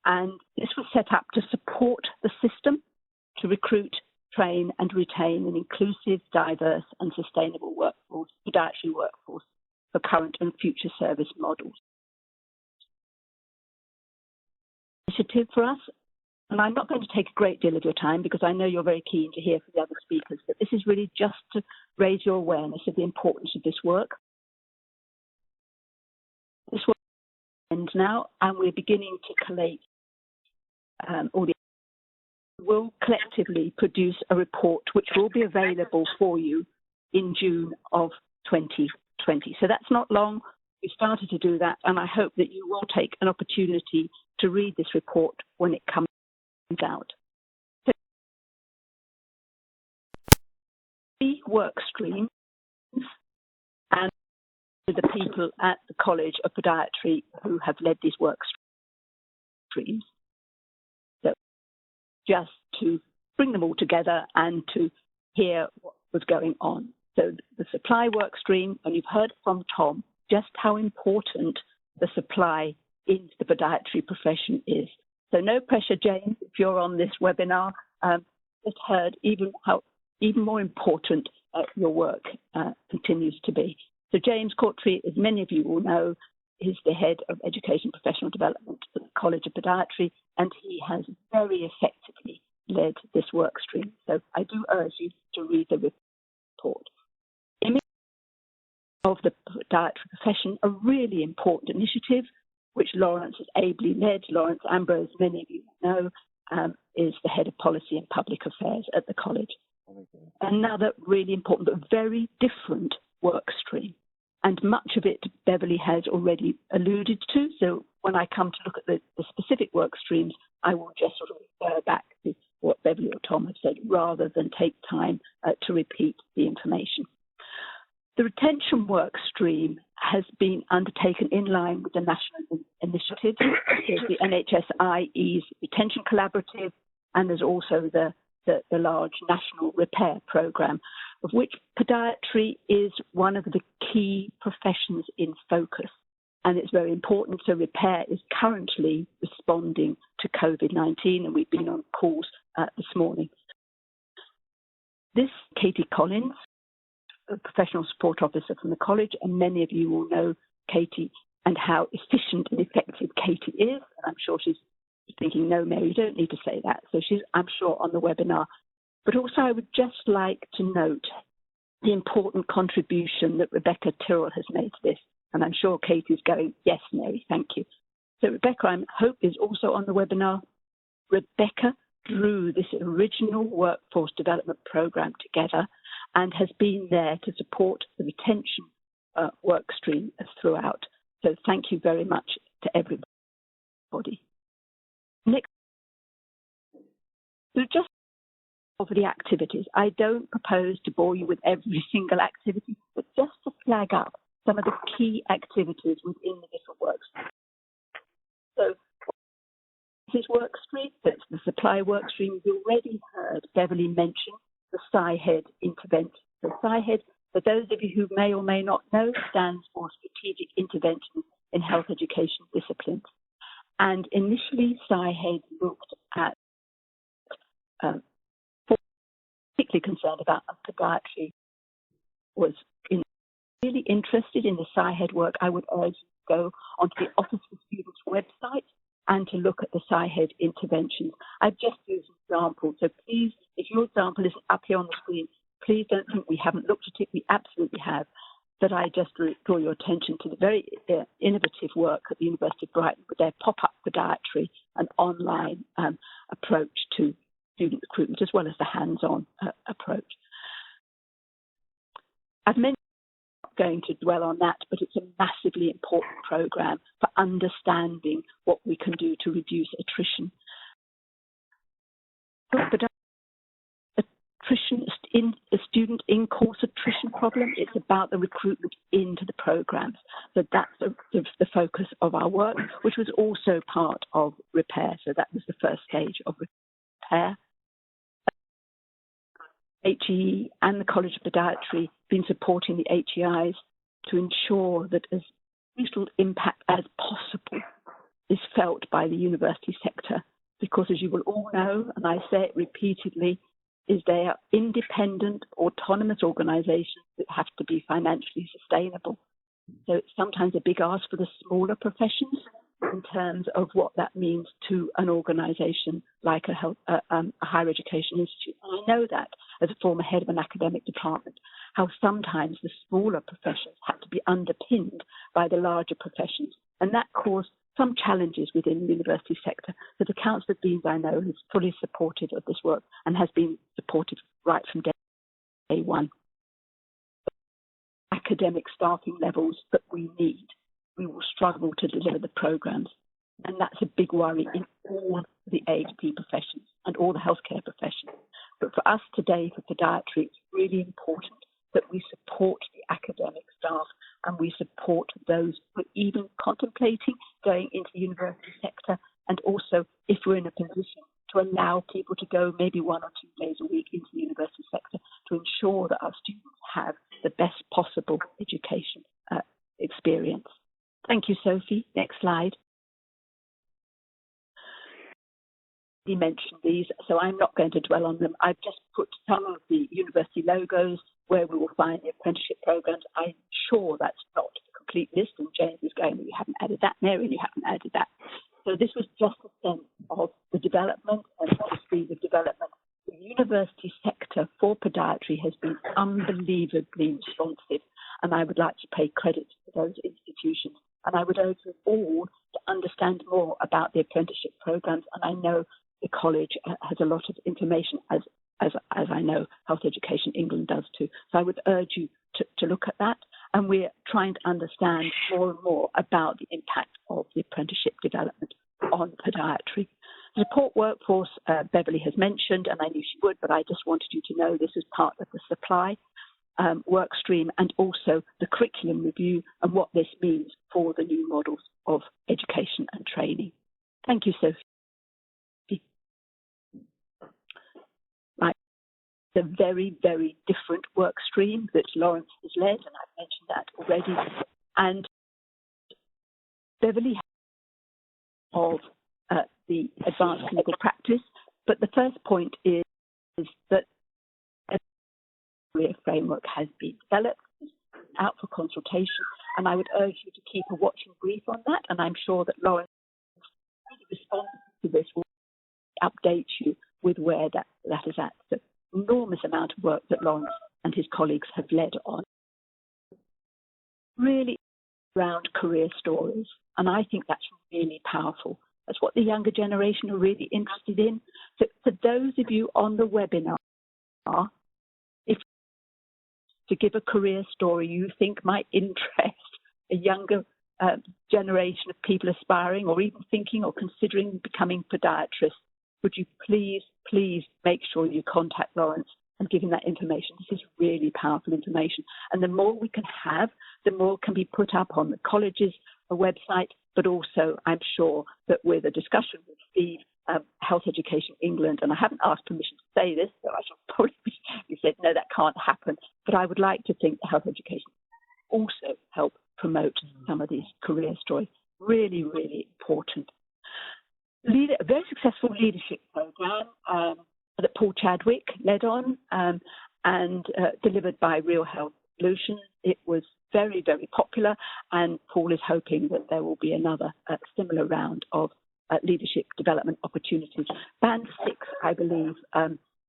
And this was set up to support the system to recruit train and retain an inclusive, diverse and sustainable podiatry workforce for current and future service models. Initiative for us, and I'm not going to take a great deal of your time because I know you're very keen to hear from the other speakers, but this is really just to raise your awareness of the importance of this work. This work ends now, and we're beginning to collate all the. We'll collectively produce a report which will be available for you in June of 2020. So that's not long. We started to do that, and I hope that you will take an opportunity to read this report when it comes out. So, the work streams and the people at the College of Podiatry who have led these work streams. So just to bring them all together and to hear what was going on. So the supply work stream, and you've heard from Tom just how important the supply into the podiatry profession is. So no pressure, James, if you're on this webinar, just heard even more important your work continues to be. So James Courtry, as many of you will know, is the head of education professional development at the College of Podiatry, and he has very effectively led this work stream. So I do urge you to read the report. Image of the podiatry profession, a really important initiative, which Lawrence has ably led. Lawrence Ambrose, many of you know, is the head of policy and public affairs at the college. Another really important but very different work stream. And much of it Beverly has already alluded to. So when I come to look at the specific work streams, I will just sort of refer back to what Beverly or Tom have said rather than take time to repeat the information. The retention work stream has been undertaken in line with the national initiatives. There's the NHSIE's Retention Collaborative, and there's also the large national repair programme, of which podiatry is one of the key professions in focus. And it's very important. So repair is currently responding to COVID-19, and we've been on calls this morning. This, Katie Collins, a professional support officer from the college, and many of you will know Katie and how efficient and effective Katie is. And I'm sure she's thinking, no, Mary, you don't need to say that. So she's, I'm sure, on the webinar. But also I would just like to note the important contribution that Rebecca Tyrrell has made to this. And I'm sure Katie's going, yes, Mary, thank you. So Rebecca, I hope, is also on the webinar. Rebecca drew this original workforce development program together and has been there to support the retention work stream throughout. So thank you very much to everybody. Next, so just over the activities. I don't propose to bore you with every single activity, but just to flag up some of the key activities within the different work streams. So this work stream, that's the supply work stream. You already heard Beverly mention the SIHED intervention. The SIHED, for those of you who may or may not know, stands for Strategic Intervention in Health Education Disciplines. And initially, SIHED looked at particularly concerned about podiatry was really interested in the SIHED work. I would urge you to go onto the Office for Students website and to look at the SIHED interventions. I've just used an example, so please, if your example isn't up here on the screen, please don't think we haven't looked at it. We absolutely have. But I just draw your attention to the very innovative work at the University of Brighton with their pop-up podiatry and online approach to student recruitment, as well as the hands-on approach. I've mentioned, I'm not going to dwell on that, but it's a massively important programme for understanding what we can do to reduce attrition. Attrition in a student in-course attrition problem. It's about the recruitment into the programs. So that's the focus of our work, which was also part of repair. So that was the first stage of repair. HEE and the College of Podiatry have been supporting the HEIs to ensure that as little impact as possible is felt by the university sector. Because as you will all know, and I say it repeatedly, is they are independent, autonomous organisations that have to be financially sustainable. So it's sometimes a big ask for the smaller professions in terms of what that means to an organisation like a higher education institute. And I know that as a former head of an academic department, how sometimes the smaller professions have to be underpinned by the larger professions. And that caused some challenges within the university sector. So the Council of Deans, I know, is fully supportive of this work and has been supportive right from day one. Academic staffing levels that we need, we will struggle to deliver the programmes. And that's a big worry in all the AHP professions and all the healthcare professions. But for us today, for podiatry, it's really important that we support the academic staff and we support those who are even contemplating going into the university sector, and also if we're in a position to allow people to go maybe 1 or 2 days a week into the university sector to ensure that our students have the best possible education experience. Thank you, Sophie. Next slide. You mentioned these, so I'm not going to dwell on them. I've just put some of the university logos where we will find the apprenticeship programs. I'm sure that's not the complete list, and James is going, you haven't added that, Mary, you haven't added that. So this was just a sense of the development and the speed of development. The university sector for podiatry has been unbelievably responsive, and I would like to pay credit to those institutions. And I would urge them all to understand more about the apprenticeship programs. And I know the college has a lot of information, as I know Health Education England does too. So I would urge you to look at that. And we're trying to understand more and more about the impact of the apprenticeship development on podiatry. The support workforce, Beverly has mentioned, and I knew she would, but I just wanted you to know this is part of the supply work stream, and also the curriculum review and what this means for the new models of education and training. Thank you, Sophie. Right. It's a very, very different work stream that Lawrence has led, and I've mentioned that already. And Beverly of the advanced clinical practice, but the first point is that a career framework has been developed, out for consultation, and I would urge you to keep a watching brief on that, and I'm sure that Lawrence, in response to this, will update you with where that is at. The enormous amount of work that Lawrence and his colleagues have led on, really around career stories, and I think that's really powerful. That's what the younger generation are really interested in. So for those of you on the webinar, if to give a career story you think might interest a younger generation of people aspiring or even thinking or considering becoming podiatrists, would you please make sure you contact Lawrence and give him that information. This is really powerful information. And the more we can have, the more can be put up on the college's website, but also I'm sure that with a discussion with Steve, Health Education England, and I haven't asked permission to say this, so I shall probably be said, no, that can't happen. But I would like to think that Health Education also help promote some of these career stories. Really, really important. A very successful leadership program that Paul Chadwick led on and delivered by Real Health Solutions. It was very, very popular, and Paul is hoping that there will be another similar round of leadership development opportunities. Band 6, I believe,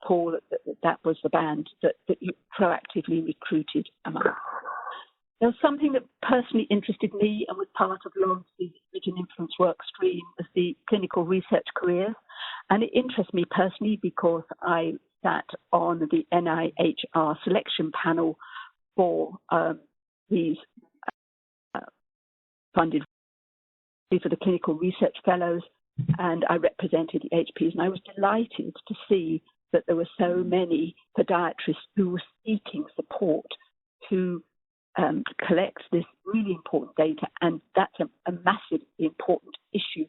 Paul, that was the band that you proactively recruited among. There's something that personally interested me and was part of Lawrence's Vision Influence work stream was the clinical research careers. And it interests me personally because I sat on the NIHR selection panel for these funded for the clinical research fellows, and I represented the HPs, and I was delighted to see that there were so many podiatrists who were seeking support to collect this really important data, and that's a massively important issue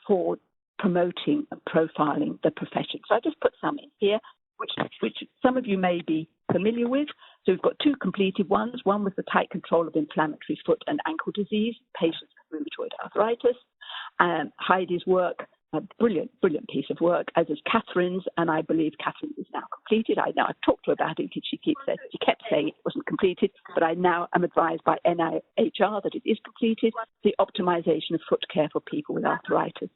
for promoting and profiling the profession. So I just put some in here, which some of you may be familiar with. So we've got 2 completed ones. One was the tight control of inflammatory foot and ankle disease, patients with rheumatoid arthritis. Heidi's work a brilliant piece of work, as is Catherine's, and I believe Catherine is now completed. I've talked to her about it, and she kept saying it wasn't completed, but I now am advised by NIHR that it is completed, the optimisation of foot care for people with arthritis.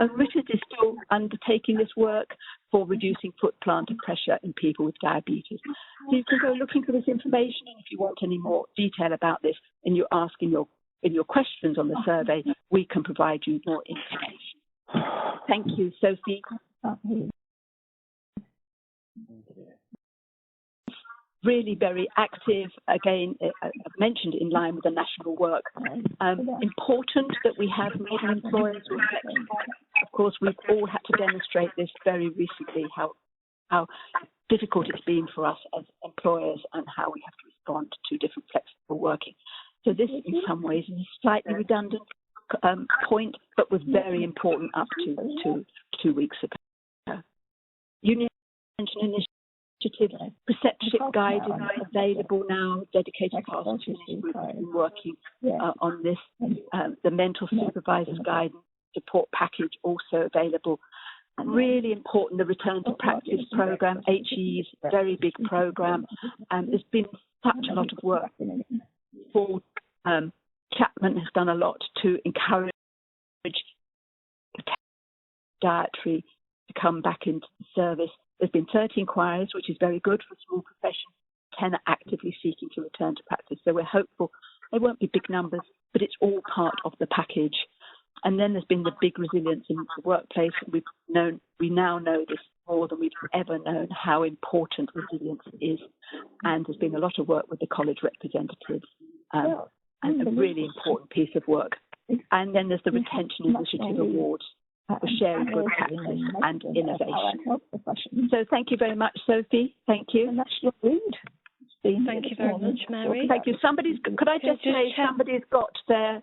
And Richard is still undertaking this work for reducing foot plantar pressure in people with diabetes. So you can go looking for this information, and if you want any more detail about this, and you're asking in your questions on the survey, we can provide you more information. Thank you, Sophie. Really very active, again, I've mentioned in line with the national work. Important that we have modern employers who are flexible. Of course, we've all had to demonstrate this very recently, how difficult it's been for us as employers and how we have to respond to different flexible working. So this, in some ways, is a slightly redundant point, but was very important up to 2 weeks ago. Union Intervention Initiative, preceptorship guide is available now, dedicated classes. We've been working on this. The mental supervisor's guidance support package also available. Really important, the return to practice program, HE's very big program. There's been such a lot of work. Paul Chapman has done a lot to encourage podiatry to come back into the service. There's been 30 inquiries, which is very good for a small profession. 10 are actively seeking to return to practice. So we're hopeful. They won't be big numbers, but it's all part of the package. And then there's been the big resilience in the workplace. We now know this more than we've ever known, how important resilience is. And there's been a lot of work with the college representatives, and a really important piece of work. And then there's the Retention Initiative Awards for sharing good practice and innovation. So thank you very much, Sophie. Thank you. Thank you very much, Mary. Thank you. Could I just say somebody's got their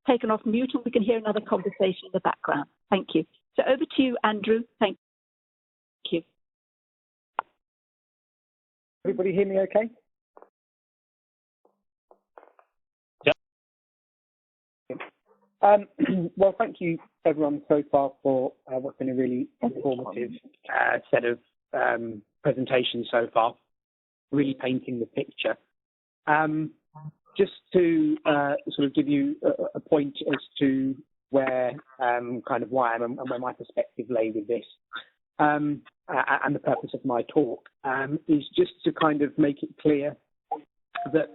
taken off mute, and we can hear another conversation in the background. Thank you. So over to you, Andrew. Thank you. Everybody hear me okay? Well, thank you everyone so far for what's been a really informative set of presentations so far, really painting the picture. Just to sort of give you a point as to where kind of why I am and where my perspective lay with this, and the purpose of my talk is just to kind of make it clear that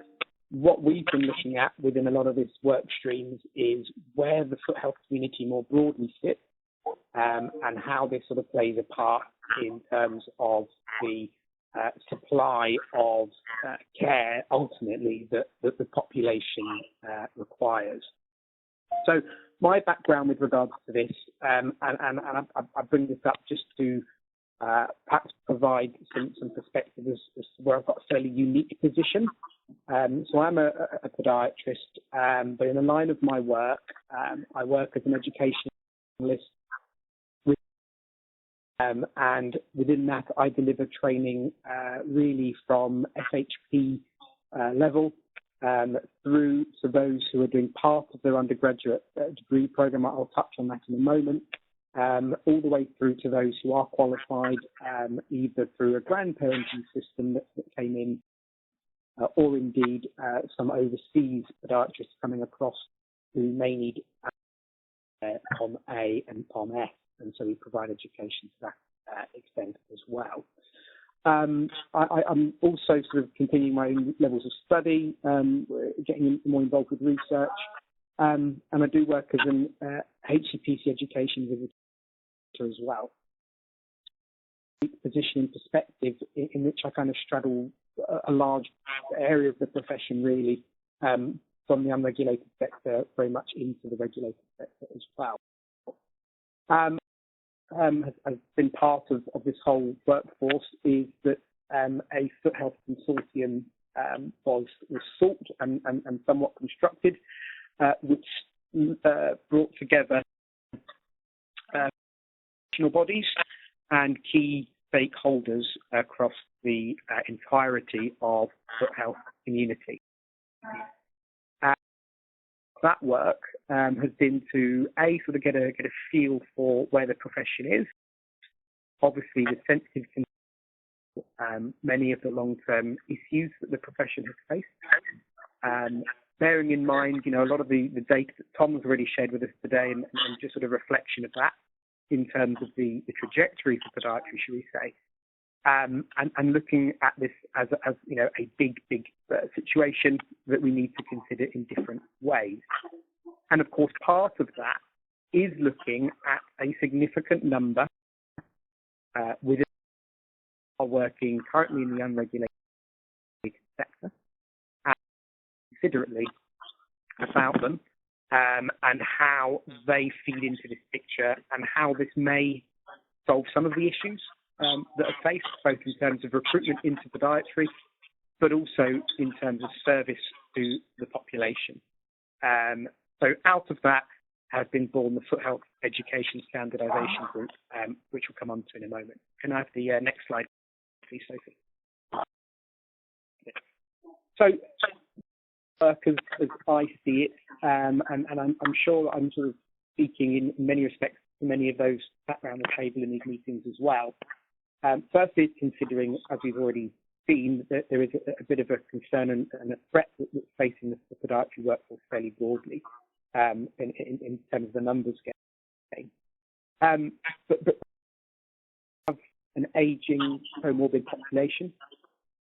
what we've been looking at within a lot of this work streams is where the foot health community more broadly sits, and how this sort of plays a part in terms of the supply of care ultimately that the population requires. So my background with regards to this, and I bring this up just to perhaps provide some perspective as to where I've got a fairly unique position. So I'm a podiatrist, but in the line of my work, I work as an educationalist, and within that I deliver training really from SHP level through to those who are doing part of their undergraduate degree program. I'll touch on that in a moment. All the way through to those who are qualified either through a grandparenting system that came in, or indeed some overseas podiatrists coming across who may need POM A and POM F, and so we provide education to that extent as well. I'm also sort of continuing my own levels of study, getting more involved with research, and I do work as an HCPC education visitor as well. Position and perspective in which I kind of straddle a large area of the profession, really, from the unregulated sector very much into the regulated sector as well. Has been part of this whole workforce is that a foot health consortium was sought and somewhat constructed, which brought together national bodies and key stakeholders across the entirety of foot health community. that work has been to sort of get a feel for where the profession is. Obviously, the sensitive many of the long-term issues that the profession has faced. Bearing in mind, a lot of the data that Tom's already shared with us today, and just sort of reflection of that in terms of the trajectory for podiatry, shall we say, and looking at this as a big situation that we need to consider in different ways. And of course, part of that is looking at a significant number within are working currently in the unregulated sector, and considerately about them and how they feed into this picture and how this may solve some of the issues that are faced, both in terms of recruitment into podiatry, but also in terms of service to the population. So out of that has been born the Foot Health Education Standardisation Group, which we'll come on to in a moment. Can I have the next slide, please, Sophie? So, work as I see it, and I'm sure I'm sort of speaking in many respects to many of those sat around the table in these meetings as well. Firstly, considering, as we've already seen, that there is a bit of a concern and a threat that's facing the podiatry workforce fairly broadly in terms of the numbers game. But we have an ageing comorbid population,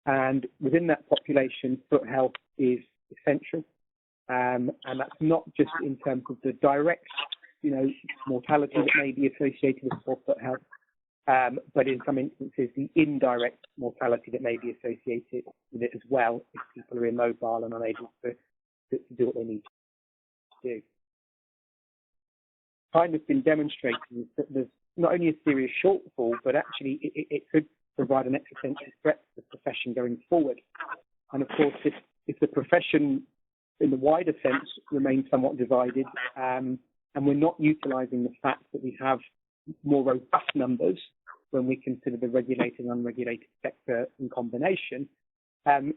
and within that population, foot health is essential, and that's not just in terms of the direct, mortality that may be associated with poor foot health, but in some instances, the indirect mortality that may be associated with it as well, if people are immobile and unable to do what they need to do. Kind of been demonstrated that there's not only a serious shortfall, but actually it could provide an existential threat to the profession going forward. And of course, if the profession in the wider sense remains somewhat divided, and we're not utilising the fact that we have more robust numbers when we consider the regulated and unregulated sector in combination,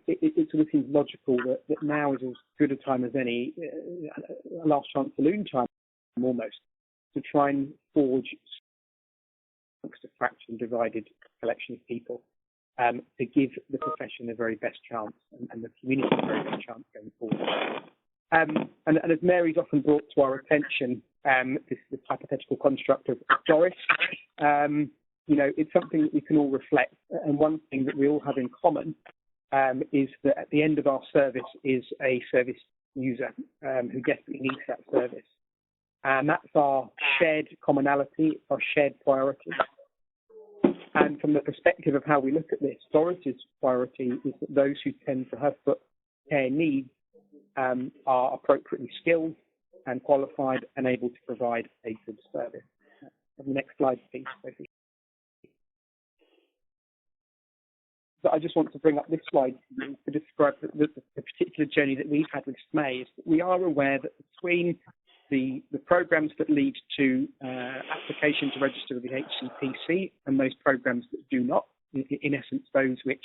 it sort of seems logical that now is as good a time as any, a last chance saloon time almost, to try and forge amongst a fractured and divided collection of people to give the profession the very best chance and the community the very best chance going forward. And as Mary's often brought to our attention, this hypothetical construct of Doris, it's something that we can all reflect. And one thing that we all have in common is that at the end of our service is a service user who desperately needs that service. And that's our shared commonality, our shared priority. And from the perspective of how we look at this, Doris's priority is that those who tend to her foot care needs are appropriately skilled and qualified and able to provide a good service. The next slide, please, Sophie. So I just want to bring up this slide to describe the particular journey that we've had with SMAE. Is that we are aware that between the programs that lead to application to register with the HCPC and those programs that do not, in essence, those which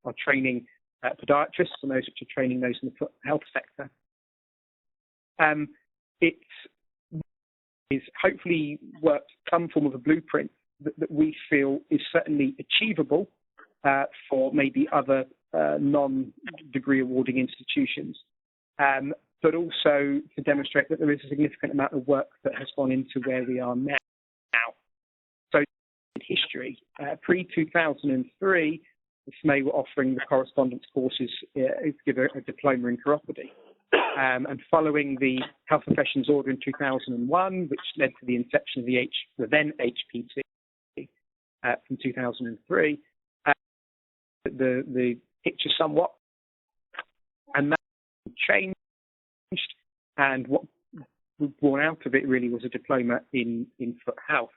are training podiatrists and those which are training those in the foot health sector, it is hopefully worked some form of a blueprint that we feel is certainly achievable for maybe other non-degree awarding institutions, but also to demonstrate that there is a significant amount of work that has gone into where we are now. So, history. Pre-2003, the SMAE were offering the correspondence courses to give a diploma in chiropody. And following the Health Professions Order in 2001, which led to the inception of the then HPT from 2003, the picture somewhat, and that changed. And what was born out of it really was a diploma in foot health.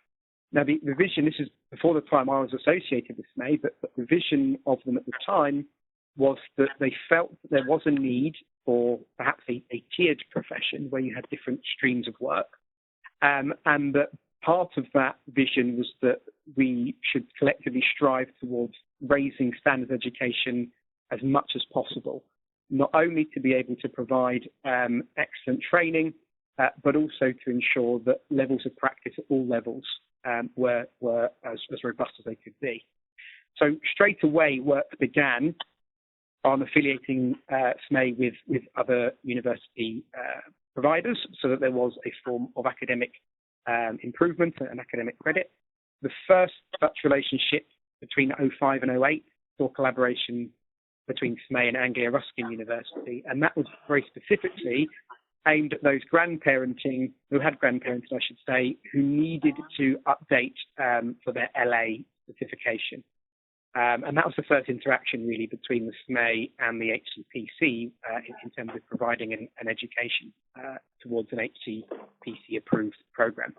Now, the vision, this is before the time I was associated with SMAE, but the vision of them at the time was that they felt that there was a need for perhaps a tiered profession where you had different streams of work. And that part of that vision was that we should collectively strive towards raising standards education as much as possible. not only to be able to provide excellent training, but also to ensure that levels of practice at all levels were as robust as they could be. So straight away, work began on affiliating SMAE with other university providers so that there was a form of academic improvement and academic credit. The first such relationship between 2005 and 2008 saw collaboration between SMAE and Anglia Ruskin University, and that was very specifically aimed at those who had grandparenting, I should say, who needed to update for their LA certification. And that was the first interaction really between the SMAE and the HCPC in terms of providing an education towards an HCPC approved program.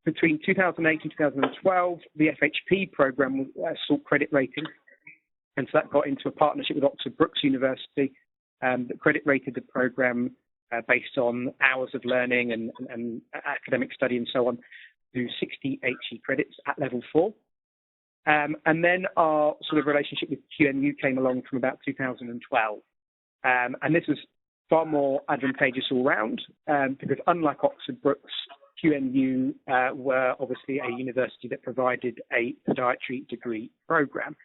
Between 2008 and 2012, the FHP program sought credit rating, and so that got into a partnership with Oxford Brookes University that credit rated the program based on hours of learning and academic study and so on to 60 HE credits at level 4. And then our sort of relationship with QMU came along from about 2012. And this was far more advantageous all round because unlike Oxford Brookes, QMU were obviously a university that provided a podiatry degree program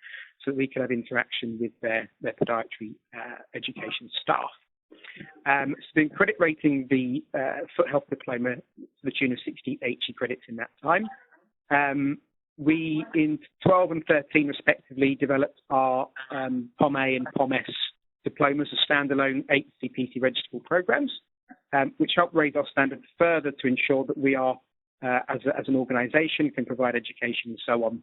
so that we could have interaction with their podiatry education staff. So the credit rating the foot health diploma to the tune of 60 HE credits in that time. We, in 12 and 13 respectively, developed our POM-A and POM-S diplomas as standalone HCPC registrable programs, which help raise our standards further to ensure that we are, as an organisation, can provide education and so on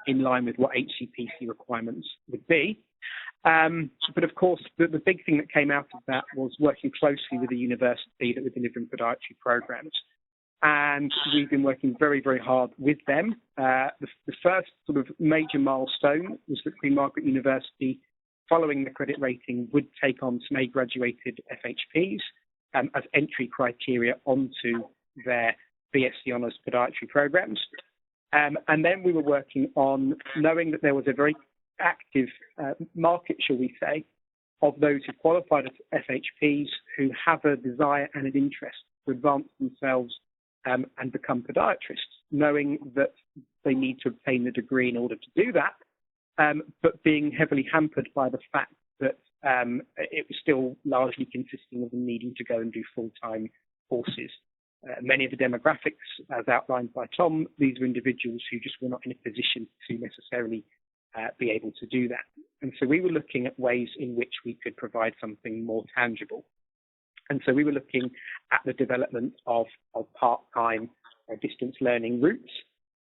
in line with what HCPC requirements would be. But of course, the big thing that came out of that was working closely with the university that were delivering podiatry programs. And we've been working very, very hard with them. The first sort of major milestone was that Queen Margaret University, following the credit rating, would take on SMAE graduated FHPs as entry criteria onto their BSc Honours podiatry programs. And then we were working on knowing that there was a very active market, shall we say, of those who qualified as FHPs who have a desire and an interest to advance themselves and become podiatrists, knowing that they need to obtain the degree in order to do that, but being heavily hampered by the fact that it was still largely consisting of them needing to go and do full-time courses. Many of the demographics, as outlined by Tom, these were individuals who just were not in a position to necessarily be able to do that. And so we were looking at ways in which we could provide something more tangible. And so we were looking at the development of part-time distance learning routes.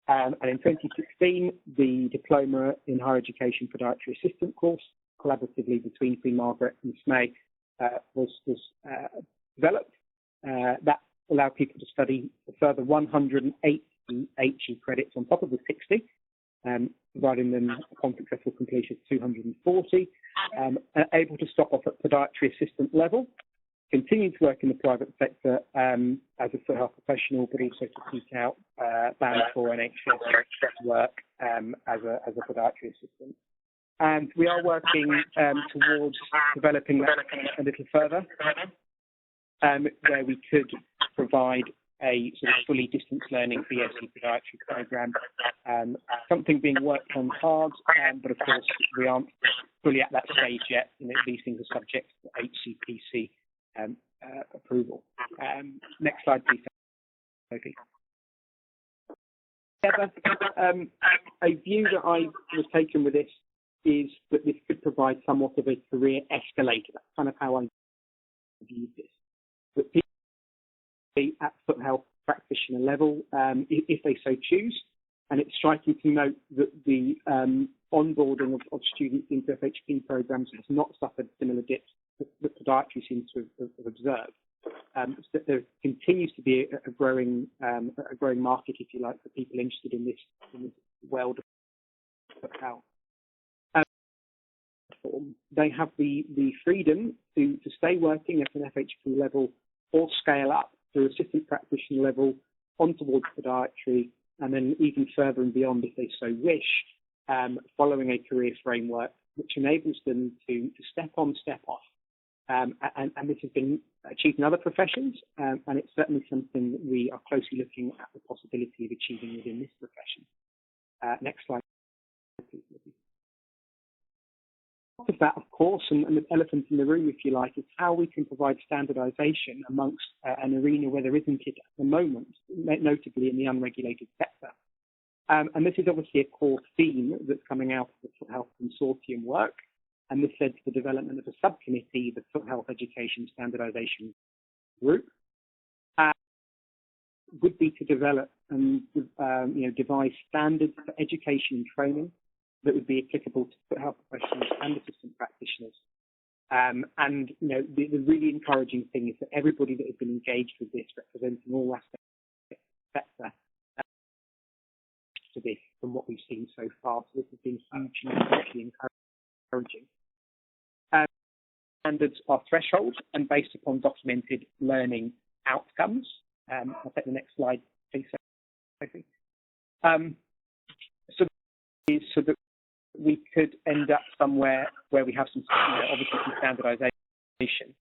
And in 2016, the Diploma in Higher Education Podiatry Assistant course, collaboratively between Queen Margaret and SMAE, was developed. That allowed people to study a further 180 HE credits on top of the 60, providing them upon successful completion 240, able to stop off at podiatry assistant level, continue to work in the private sector as a foot health professional, but also to seek out Band 4 NHS work as a podiatry assistant. And we are working towards developing that a little further, where we could provide a sort of fully distance learning BSc podiatry program. Something being worked on hard, but of course we aren't fully at that stage yet. These things are subject to HCPC approval. Next slide, please, Sophie. A view that I was taken with this is that this could provide somewhat of a career escalator. That's kind of how I view this. That people at foot health practitioner level, if they so choose, and it's striking to note that the onboarding of students into FHP programs has not suffered similar dips that podiatry seems to have observed. So there continues to be a growing market, if you like, for people interested in this world of foot health. They have the freedom to stay working at an FHP level or scale up to assistant practitioner level on towards podiatry, and then even further and beyond if they so wish, following a career framework which enables them to step on, step off. And this has been achieved in other professions, and it's certainly something that we are closely looking at the possibility of achieving within this profession. Next slide, please. Part of that, of course, and the elephant in the room, if you like, is how we can provide standardisation amongst an arena where there isn't it at the moment, notably in the unregulated sector. And this is obviously a core theme that's coming out of the Foot Health Consortium work, and this led to the development of a subcommittee, the Foot Health Education Standardisation Group, would be to develop and devise standards for education and training that would be applicable to foot health professionals and assistant practitioners. And the really encouraging thing is that everybody that has been engaged with this, representing all aspects of the sector, to this from what we've seen so far. So this has been hugely encouraging. Standards are thresholds and based upon documented learning outcomes. I'll take the next slide, please, Sophie. So that we could end up somewhere where we have some, obviously some standardisation.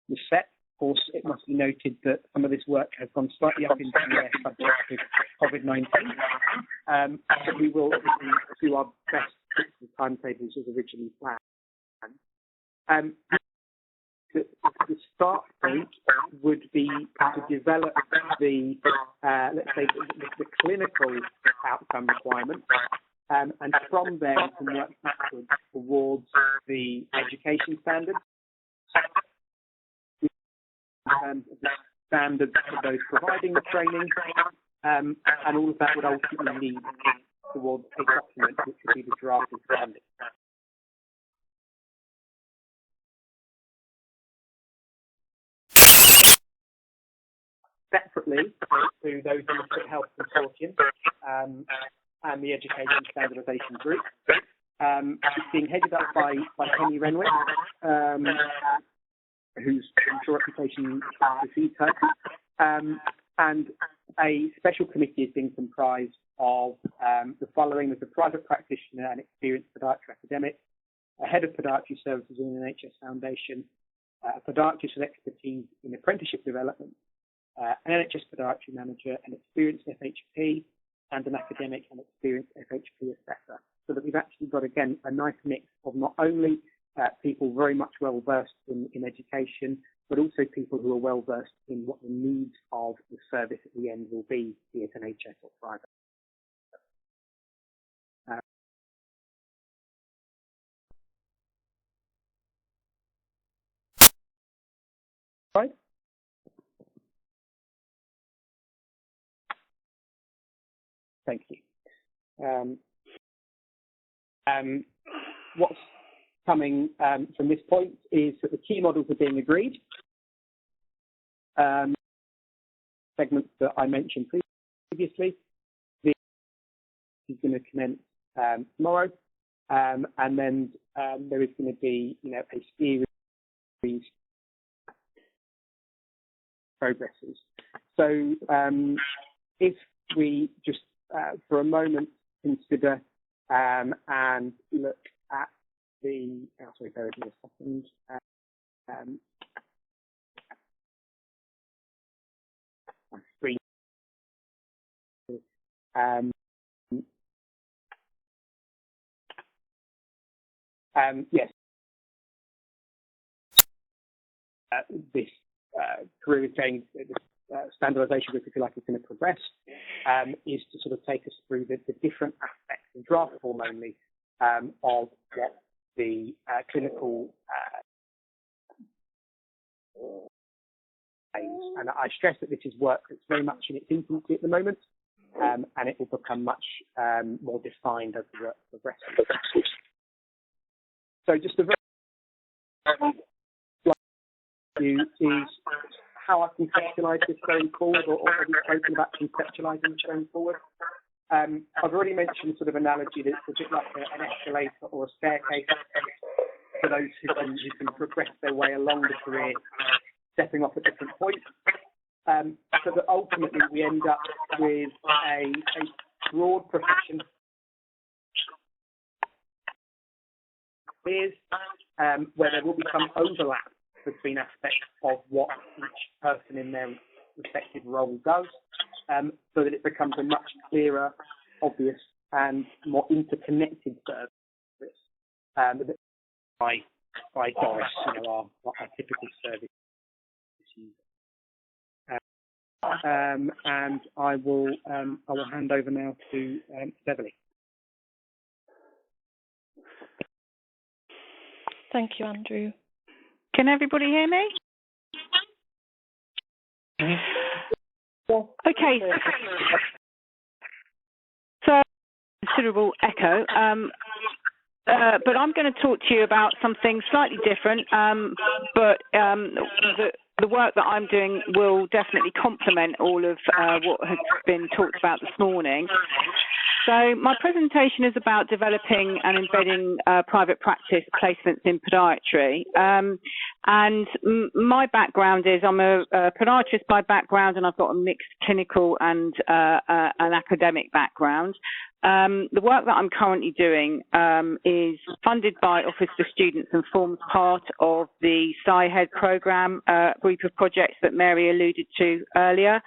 The set, of course, it must be noted that some of this work has gone slightly up into the air subject to COVID-19. But we will obviously do our best to fix the timetables as originally planned. The start point would be to develop the, let's say, the clinical outcome requirements, and from there we can work backwards towards the education standards, the standards for those providing the training, and all of that would ultimately lead towards a document which would be the draft of standards. Separately to those in the Foot Health Consortium and the Education Standardisation Group, it's being headed up by Penny Renwick, whose I'm sure reputation precedes her, and a special committee is being comprised of the following: there's a private practitioner and experienced podiatry academic, a head of podiatry services in an NHS foundation, a podiatrist with expertise in apprenticeship development, an NHS podiatry manager, an experienced FHP, and an academic and experienced FHP assessor. So that we've actually got, again, a nice mix of not only people very much well versed in education, but also people who are well versed in what the needs of the service at the end will be it NHS or private. Right. Thank you. What's coming from this point is that the key models are being agreed. Segments that I mentioned previously. This is going to commence tomorrow, and then there is going to be, a series of progresses. So if we just for a moment consider and look at the, sorry, bear with me a second. My screen. Yes. This career is going, standardisation group, if you like, is going to progress, is to sort of take us through the different aspects in draft form only of what the clinical aims. And I stress that this is work that's very much in its infancy at the moment, and it will become much more defined as the work progresses. So just a very view is how I conceptualise this going forward, or have we spoken about conceptualising this going forward? I've already mentioned sort of analogy that it's a bit like an escalator or a staircase for those who can progress their way along the career, stepping off at different points, so that ultimately we end up with a broad profession is where there will be some overlap between aspects of what each person in their respective role does, so that it becomes a much clearer, obvious, and more interconnected service by Doris, our typical service user. And I will hand over now to Beverly. Thank you, Andrew. Can everybody hear me? Okay. So, considerable echo. But I'm going to talk to you about something slightly different. But the work that I'm doing will definitely complement all of what has been talked about this morning. So my presentation is about developing and embedding private practice placements in podiatry. And my background is I'm a podiatrist by background, and I've got a mixed clinical and an academic background. The work that I'm currently doing is funded by Office for Students and forms part of the SMAE programme group of projects that Mary alluded to earlier.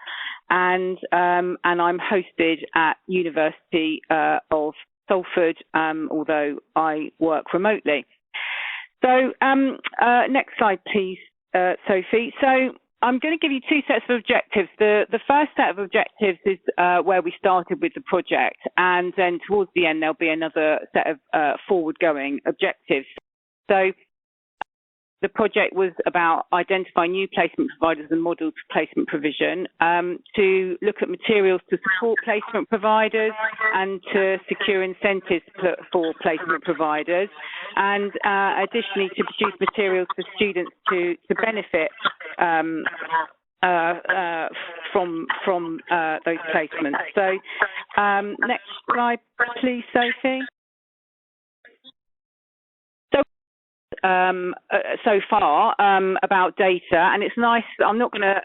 And I'm hosted at University of Salford, although I work remotely. So next slide, please, Sophie. So I'm going to give you two sets of objectives. The first set of objectives is where we started with the project, and then towards the end there'll be another set of forward-going objectives. So the project was about identifying new placement providers and models for placement provision, to look at materials to support placement providers and to secure incentives for placement providers, and additionally to produce materials for students to benefit from those placements. So next slide, please, Sophie. So far about data, and it's nice. I'm not going to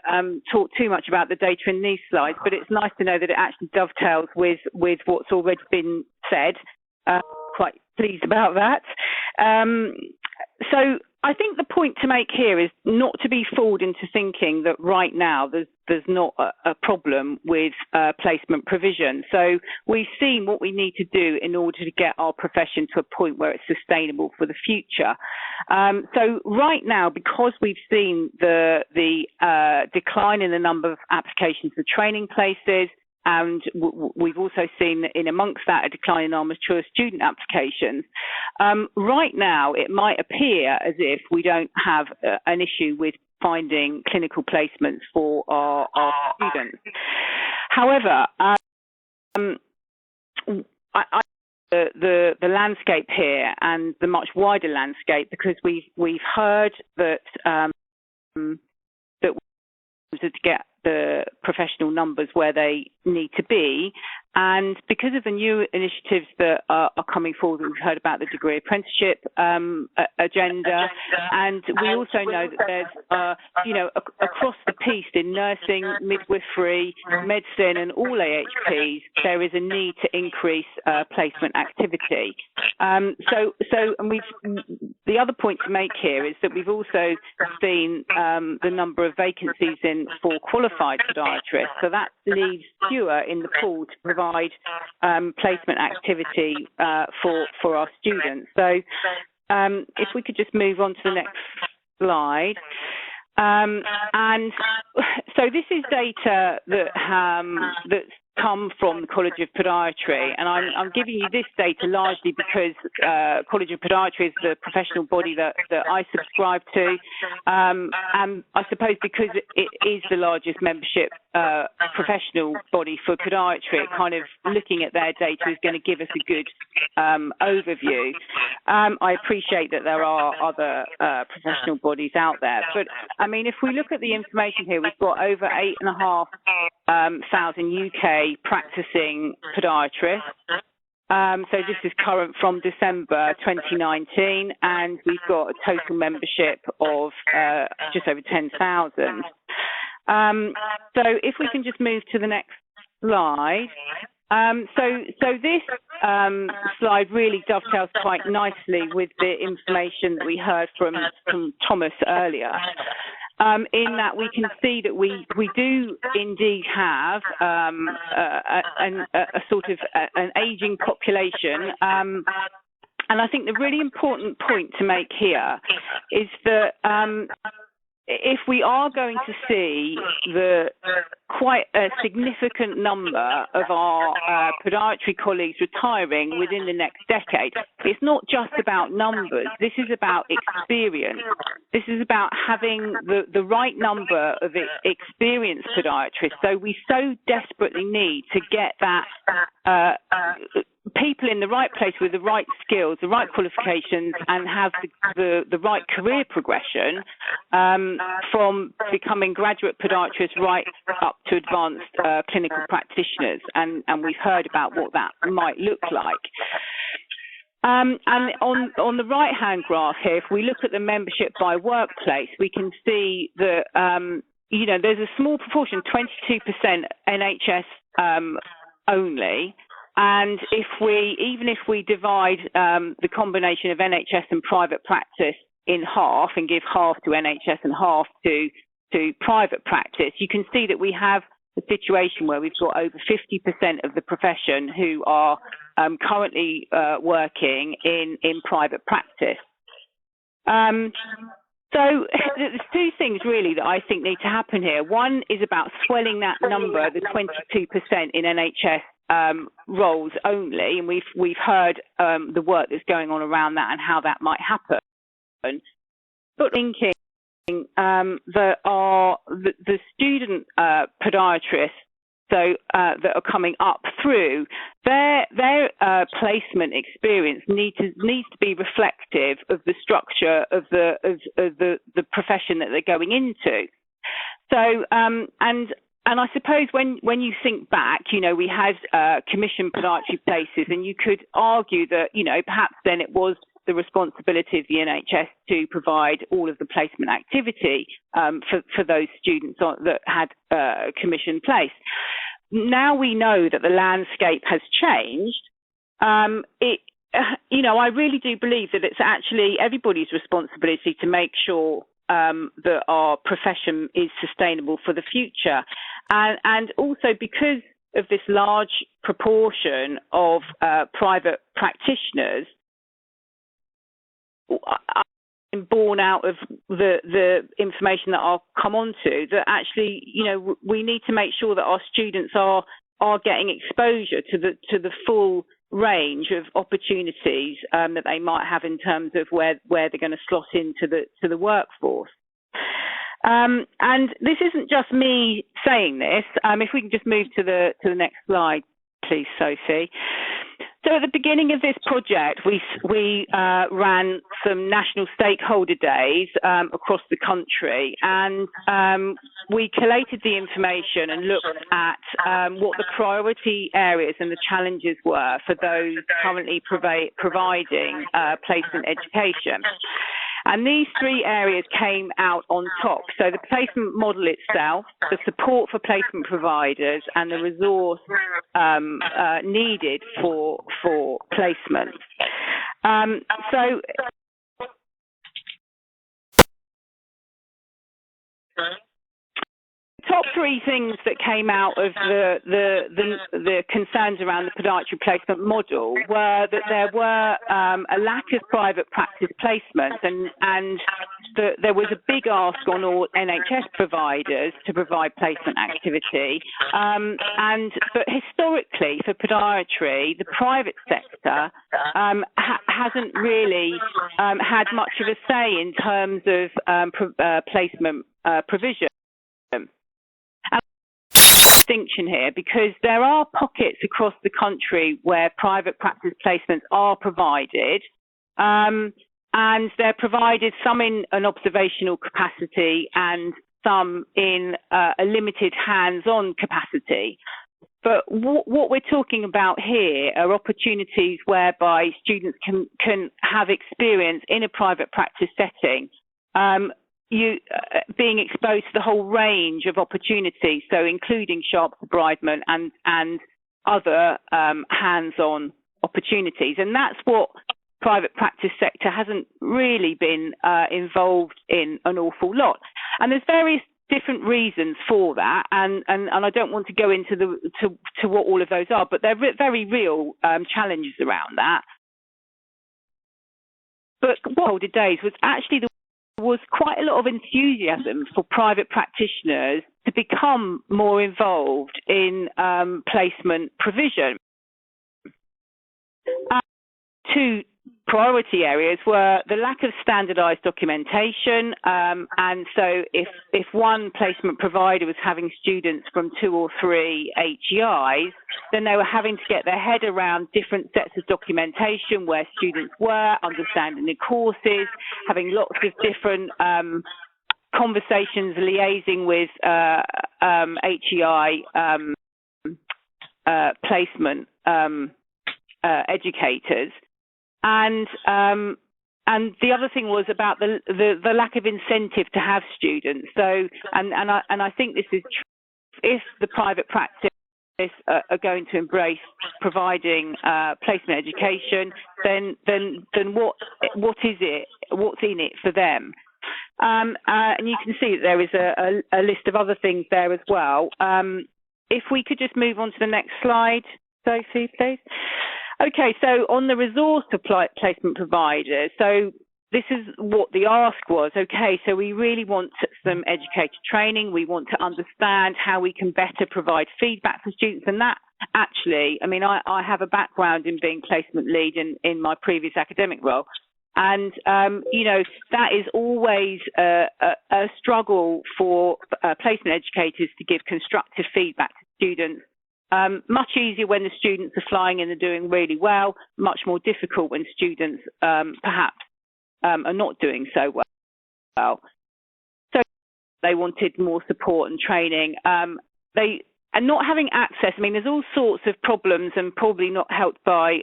talk too much about the data in these slides, but it's nice to know that it actually dovetails with what's already been said. Quite pleased about that. So I think the point to make here is not to be fooled into thinking that right now there's not a problem with placement provision. So we've seen what we need to do in order to get our profession to a point where it's sustainable for the future. So right now, because we've seen the decline in the number of applications for training places, and we've also seen in amongst that a decline in our mature student applications. Right now, it might appear as if we don't have an issue with finding clinical placements for our students. However, the landscape here and the much wider landscape, because we've heard that that to get the professional numbers where they need to be, and because of the new initiatives that are coming forward, we've heard about the degree apprenticeship agenda, and we also know that there's, across the piece in nursing, midwifery, medicine, and all AHPs, there is a need to increase placement activity. And the other point to make here is that we've also seen the number of vacancies for qualified podiatrists, so that leaves fewer in the pool to provide placement activity for our students. So if we could just move on to the next slide. And so this is data that's come from the College of Podiatry, and I'm giving you this data largely because College of Podiatry is the professional body that I subscribe to, and I suppose because it is the largest membership professional body for podiatry, it kind of looking at their data is going to give us a good overview. I appreciate that there are other professional bodies out there, but I mean, if we look at the information here, we've got over 8,500 UK practicing podiatrists. So this is current from December 2019, and we've got a total membership of just over 10,000. So if we can just move to the next slide. So this slide really dovetails quite nicely with the information that we heard from Thomas earlier. In that we can see that we do indeed have a sort of an ageing population, and I think the really important point to make here is that if we are going to see quite a significant number of our podiatry colleagues retiring within the next decade, it's not just about numbers. This is about experience. This is about having the right number of experienced podiatrists. So we so desperately need to get that people in the right place with the right skills, the right qualifications, and have the right career progression from becoming graduate podiatrists right up to advanced clinical practitioners. And we've heard about what that might look like. And on the right-hand graph here, if we look at the membership by workplace, we can see that, there's a small proportion, 22% NHS only. And even if we divide the combination of NHS and private practice in half and give half to NHS and half to private practice, you can see that we have a situation where we've got over 50% of the profession who are currently working in private practice. So there's two things really that I think need to happen here. One is about swelling that number, the 22% in NHS roles only, and we've heard the work that's going on around that and how that might happen. But thinking that the student podiatrists, so that are coming up through, their placement experience needs to be reflective of the structure of the profession that they're going into. So and I suppose when you think back, we had commissioned podiatry places, and you could argue that, perhaps then it was the responsibility of the NHS to provide all of the placement activity for those students that had commissioned place. Now we know that the landscape has changed. I really do believe that it's actually everybody's responsibility to make sure that our profession is sustainable for the future. And also because of this large proportion of private practitioners, born out of the information that I'll come on to, that actually, we need to make sure that our students are getting exposure to the full range of opportunities that they might have in terms of where they're going to slot into the workforce. And this isn't just me saying this. If we can just move to the next slide, please, Sophie. So at the beginning of this project, we ran some national stakeholder days across the country, and we collated the information and looked at what the priority areas and the challenges were for those currently providing placement education. And these three areas came out on top. So the placement model itself, the support for placement providers, and the resource needed for placement. So top three things that came out of the concerns around the podiatry placement model were that there were a lack of private practice placements, and that there was a big ask on all NHS providers to provide placement activity. But historically, for podiatry, the private sector hasn't really had much of a say in terms of placement provision. Distinction here, because there are pockets across the country where private practice placements are provided, and they're provided some in an observational capacity and some in a limited hands-on capacity. But what we're talking about here are opportunities whereby students can have experience in a private practice setting, being exposed to the whole range of opportunities, so including sharp debridement and other hands-on opportunities. And that's what private practice sector hasn't really been involved in an awful lot. And there's various different reasons for that, and I don't want to go into to what all of those are, but they're very real challenges around that. But what Older Days was actually there was quite a lot of enthusiasm for private practitioners to become more involved in placement provision. Two priority areas were the lack of standardised documentation, and so if one placement provider was having students from 2 or 3 HEIs, then they were having to get their head around different sets of documentation where students were, understanding the courses, having lots of different conversations, liaising with HEI placement educators. And the other thing was about the lack of incentive to have students. So, and I think this is true. If the private practice are going to embrace providing placement education, then what is it? What's in it for them? And you can see that there is a list of other things there as well. If we could just move on to the next slide, Sophie, please. Okay, so on the resource of placement providers, so this is what the ask was. Okay, so we really want some educator training. We want to understand how we can better provide feedback for students. And that actually, I mean, I have a background in being placement lead in my previous academic role. And, you know, that is always a struggle for placement educators to give constructive feedback to students. Much easier when the students are flying and they're doing really well, much more difficult when students perhaps are not doing so well. So they wanted more support and training. And not having access, I mean, there's all sorts of problems and probably not helped by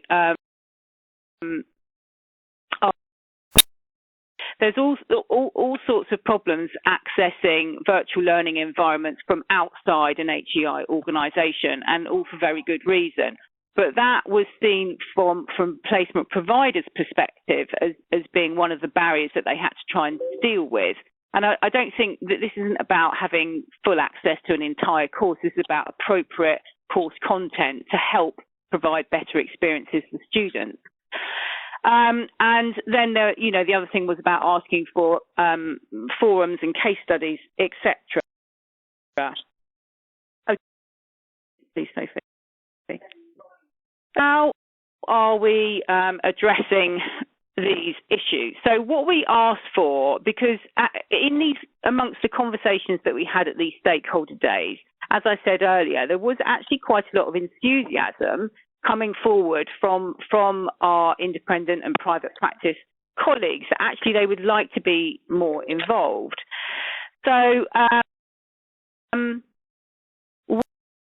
there's all sorts of problems accessing virtual learning environments from outside an HEI organisation, and all for very good reason. But that was seen from placement providers' perspective as being one of the barriers that they had to try and deal with. And I don't think that this isn't about having full access to an entire course. This is about appropriate course content to help provide better experiences for students. And then, the other thing was about asking for forums and case studies, etc. Okay, please, Sophie. How are we addressing these issues? So what we asked for, because amongst the conversations that we had at these stakeholder days, as I said earlier, there was actually quite a lot of enthusiasm coming forward from our independent and private practice colleagues. Actually, they would like to be more involved. So we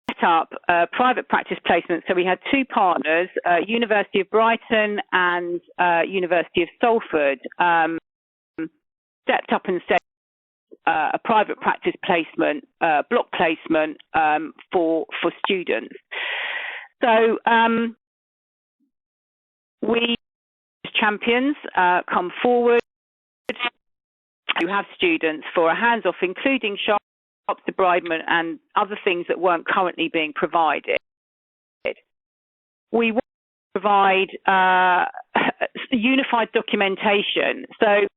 set up private practice placements. So we had 2 partners, University of Brighton and University of Salford, stepped up and said a private practice placement, block placement for students. So we, as champions, come forward to have students for a hands-off, including sharp debridement and other things that weren't currently being provided. We want to provide unified documentation. So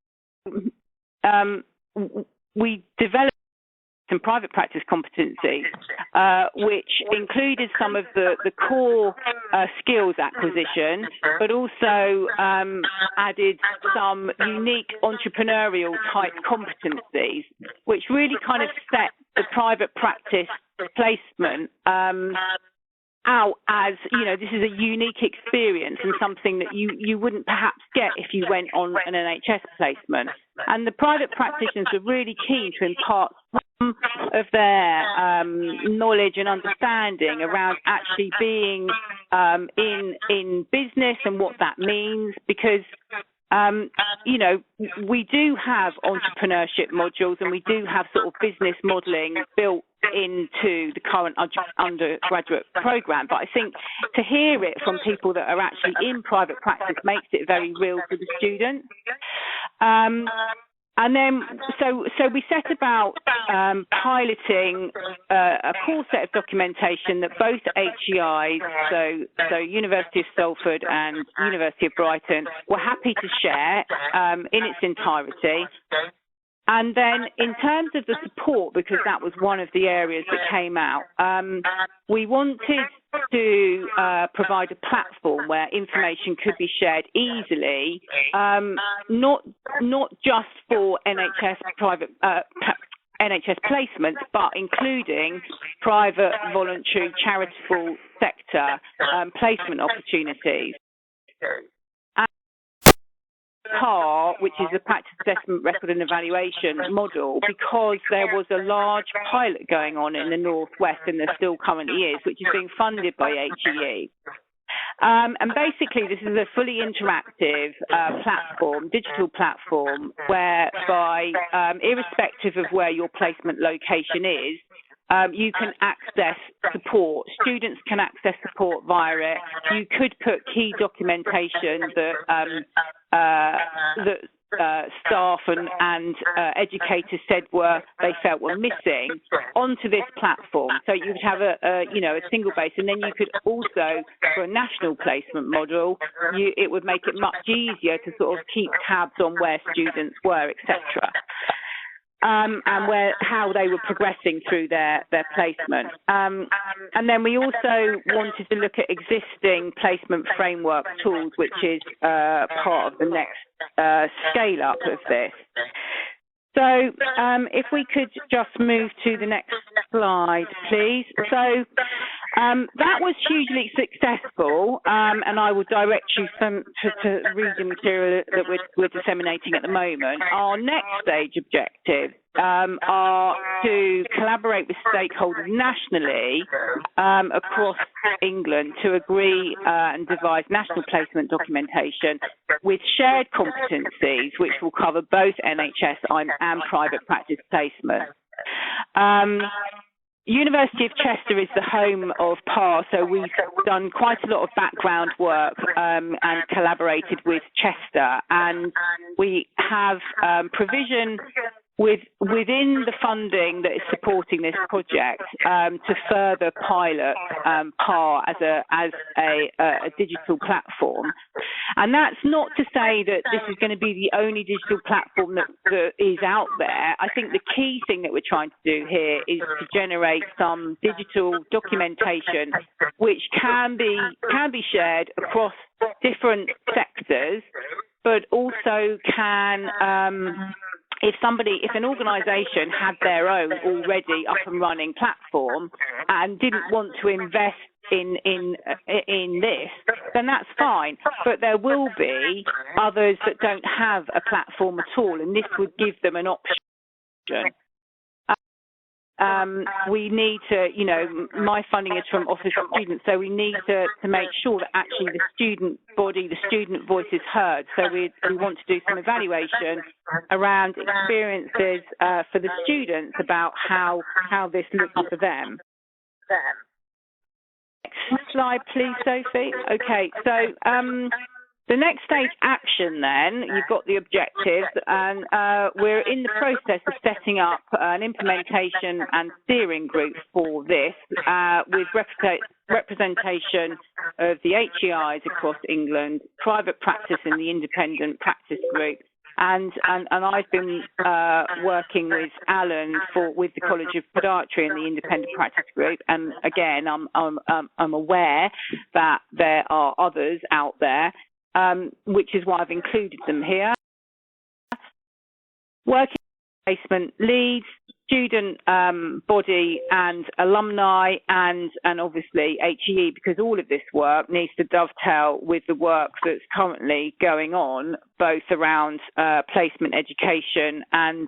we developed some private practice competencies, which included some of the core skills acquisition, but also added some unique entrepreneurial type competencies, which really kind of set the private practice placement out as, this is a unique experience and something that you wouldn't perhaps get if you went on an NHS placement. And the private practitioners are really keen to impart some of their knowledge and understanding around actually being in business and what that means, because we do have entrepreneurship modules and we do have sort of business modelling built into the current undergraduate programme, but I think to hear it from people that are actually in private practice makes it very real for the students. And then, so we set about piloting a core set of documentation that both HEIs, so University of Salford and University of Brighton, were happy to share in its entirety. And then in terms of the support, because that was one of the areas that came out, we wanted to provide a platform where information could be shared easily, not just for NHS private NHS placements, but including private, voluntary, charitable sector placement opportunities. PAR, which is a practice assessment record and evaluation model, because there was a large pilot going on in the Northwest, and there still currently is, which is being funded by HEE. And basically, this is a fully interactive platform, digital platform, whereby, irrespective of where your placement location is, you can access support. Students can access support via it. You could put key documentation that staff and educators said they felt were missing onto this platform. So you would have a single base, and then you could also, for a national placement model, it would make it much easier to sort of keep tabs on where students were, etc. And how they were progressing through their placement. And then we also wanted to look at existing placement framework tools, which is part of the next scale up of this. So if we could just move to the next slide, please. So that was hugely successful, and I will direct you to read the material that we're disseminating at the moment. Our next stage objectives are to collaborate with stakeholders nationally across England to agree and devise national placement documentation with shared competencies, which will cover both NHS and private practice placement. University of Chester is the home of PAR, so we've done quite a lot of background work and collaborated with Chester, and we have provision within the funding that is supporting this project to further pilot PAR as a digital platform. And that's not to say that this is going to be the only digital platform that is out there. I think the key thing that we're trying to do here is to generate some digital documentation which can be shared across different sectors, but also can if an organisation had their own already up and running platform and didn't want to invest in this, then that's fine. But there will be others that don't have a platform at all, and this would give them an option. We need to, my funding is from Office of Students, so we need to make sure that actually the student body, the student voice is heard. So we want to do some evaluation around experiences for the students about how this looks for them. Next slide, please, Sophie. Okay, so the next stage action then, you've got the objectives, and we're in the process of setting up an implementation and steering group for this with representation of the HEIs across England, private practice in the independent practice group, and I've been working with Alan with the College of Podiatry and the independent practice group, and again I'm aware that there are others out there, which is why I've included them here. Working placement leads, student body and alumni, and obviously HEE, because all of this work needs to dovetail with the work that's currently going on, both around placement education and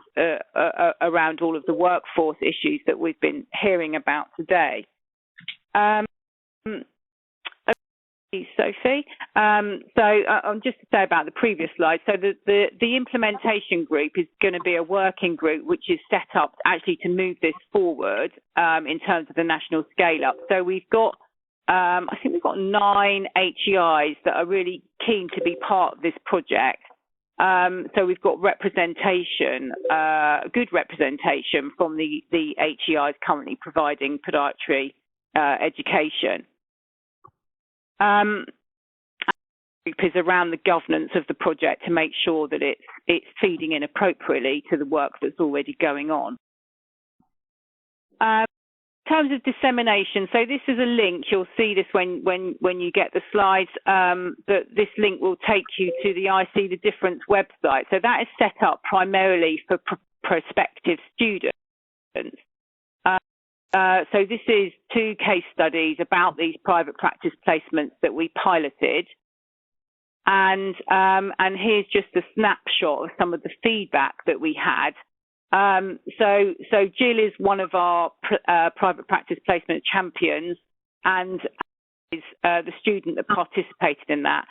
around all of the workforce issues that we've been hearing about today. Sophie. Just to say about the previous slide, so the implementation group is going to be a working group which is set up actually to move this forward in terms of the national scale up. So we've got, I think we've got 9 HEIs that are really keen to be part of this project. So we've got representation, good representation from the HEIs currently providing podiatry education. Is around the governance of the project to make sure that it's feeding in appropriately to the work that's already going on. In terms of dissemination, so this is a link. You'll see this when you get the slides. That this link will take you to the I See the Difference website. So that is set up primarily for prospective students. So this is 2 case studies about these private practice placements that we piloted. And here's just a snapshot of some of the feedback that we had. So Jill is one of our private practice placement champions and is the student that participated in that.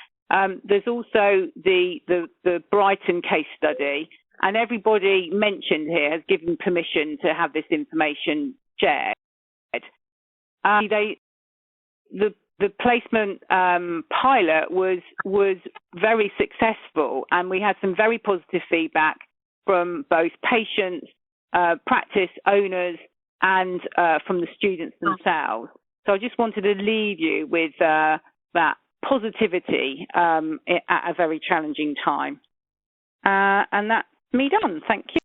There's also the Brighton case study, and everybody mentioned here has given permission to have this information shared. The placement pilot was very successful, and we had some very positive feedback from both patients, practice owners, and from the students themselves. So I just wanted to leave you with that positivity at a very challenging time. And that's me done. Thank you.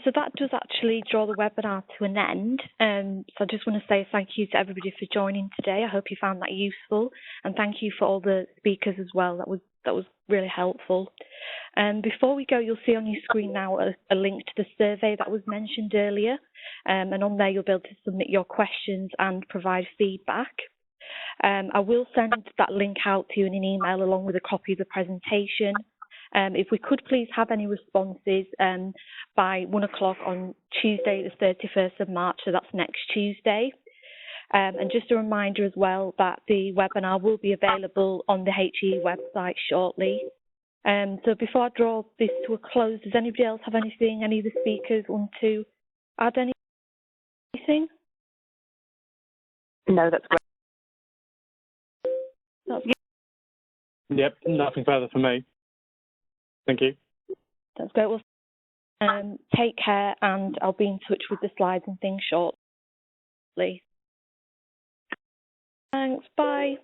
So that does actually draw the webinar to an end. So I just want to say thank you to everybody for joining today. I hope you found that useful, and thank you for all the speakers as well. That was really helpful. Before we go, you'll see on your screen now a link to the survey that was mentioned earlier, and on there you'll be able to submit your questions and provide feedback. I will send that link out to you in an email along with a copy of the presentation. If we could please have any responses by 1 o'clock on Tuesday, the 31st of March, so that's next Tuesday. And just a reminder as well that the webinar will be available on the HE website shortly. So before I draw this to a close, does anybody else have anything, any of the speakers want to add anything? No, that's great. Yep, nothing further from me. Thank you. That's great. Well, take care, and I'll be in touch with the slides and things shortly. Thanks. Bye.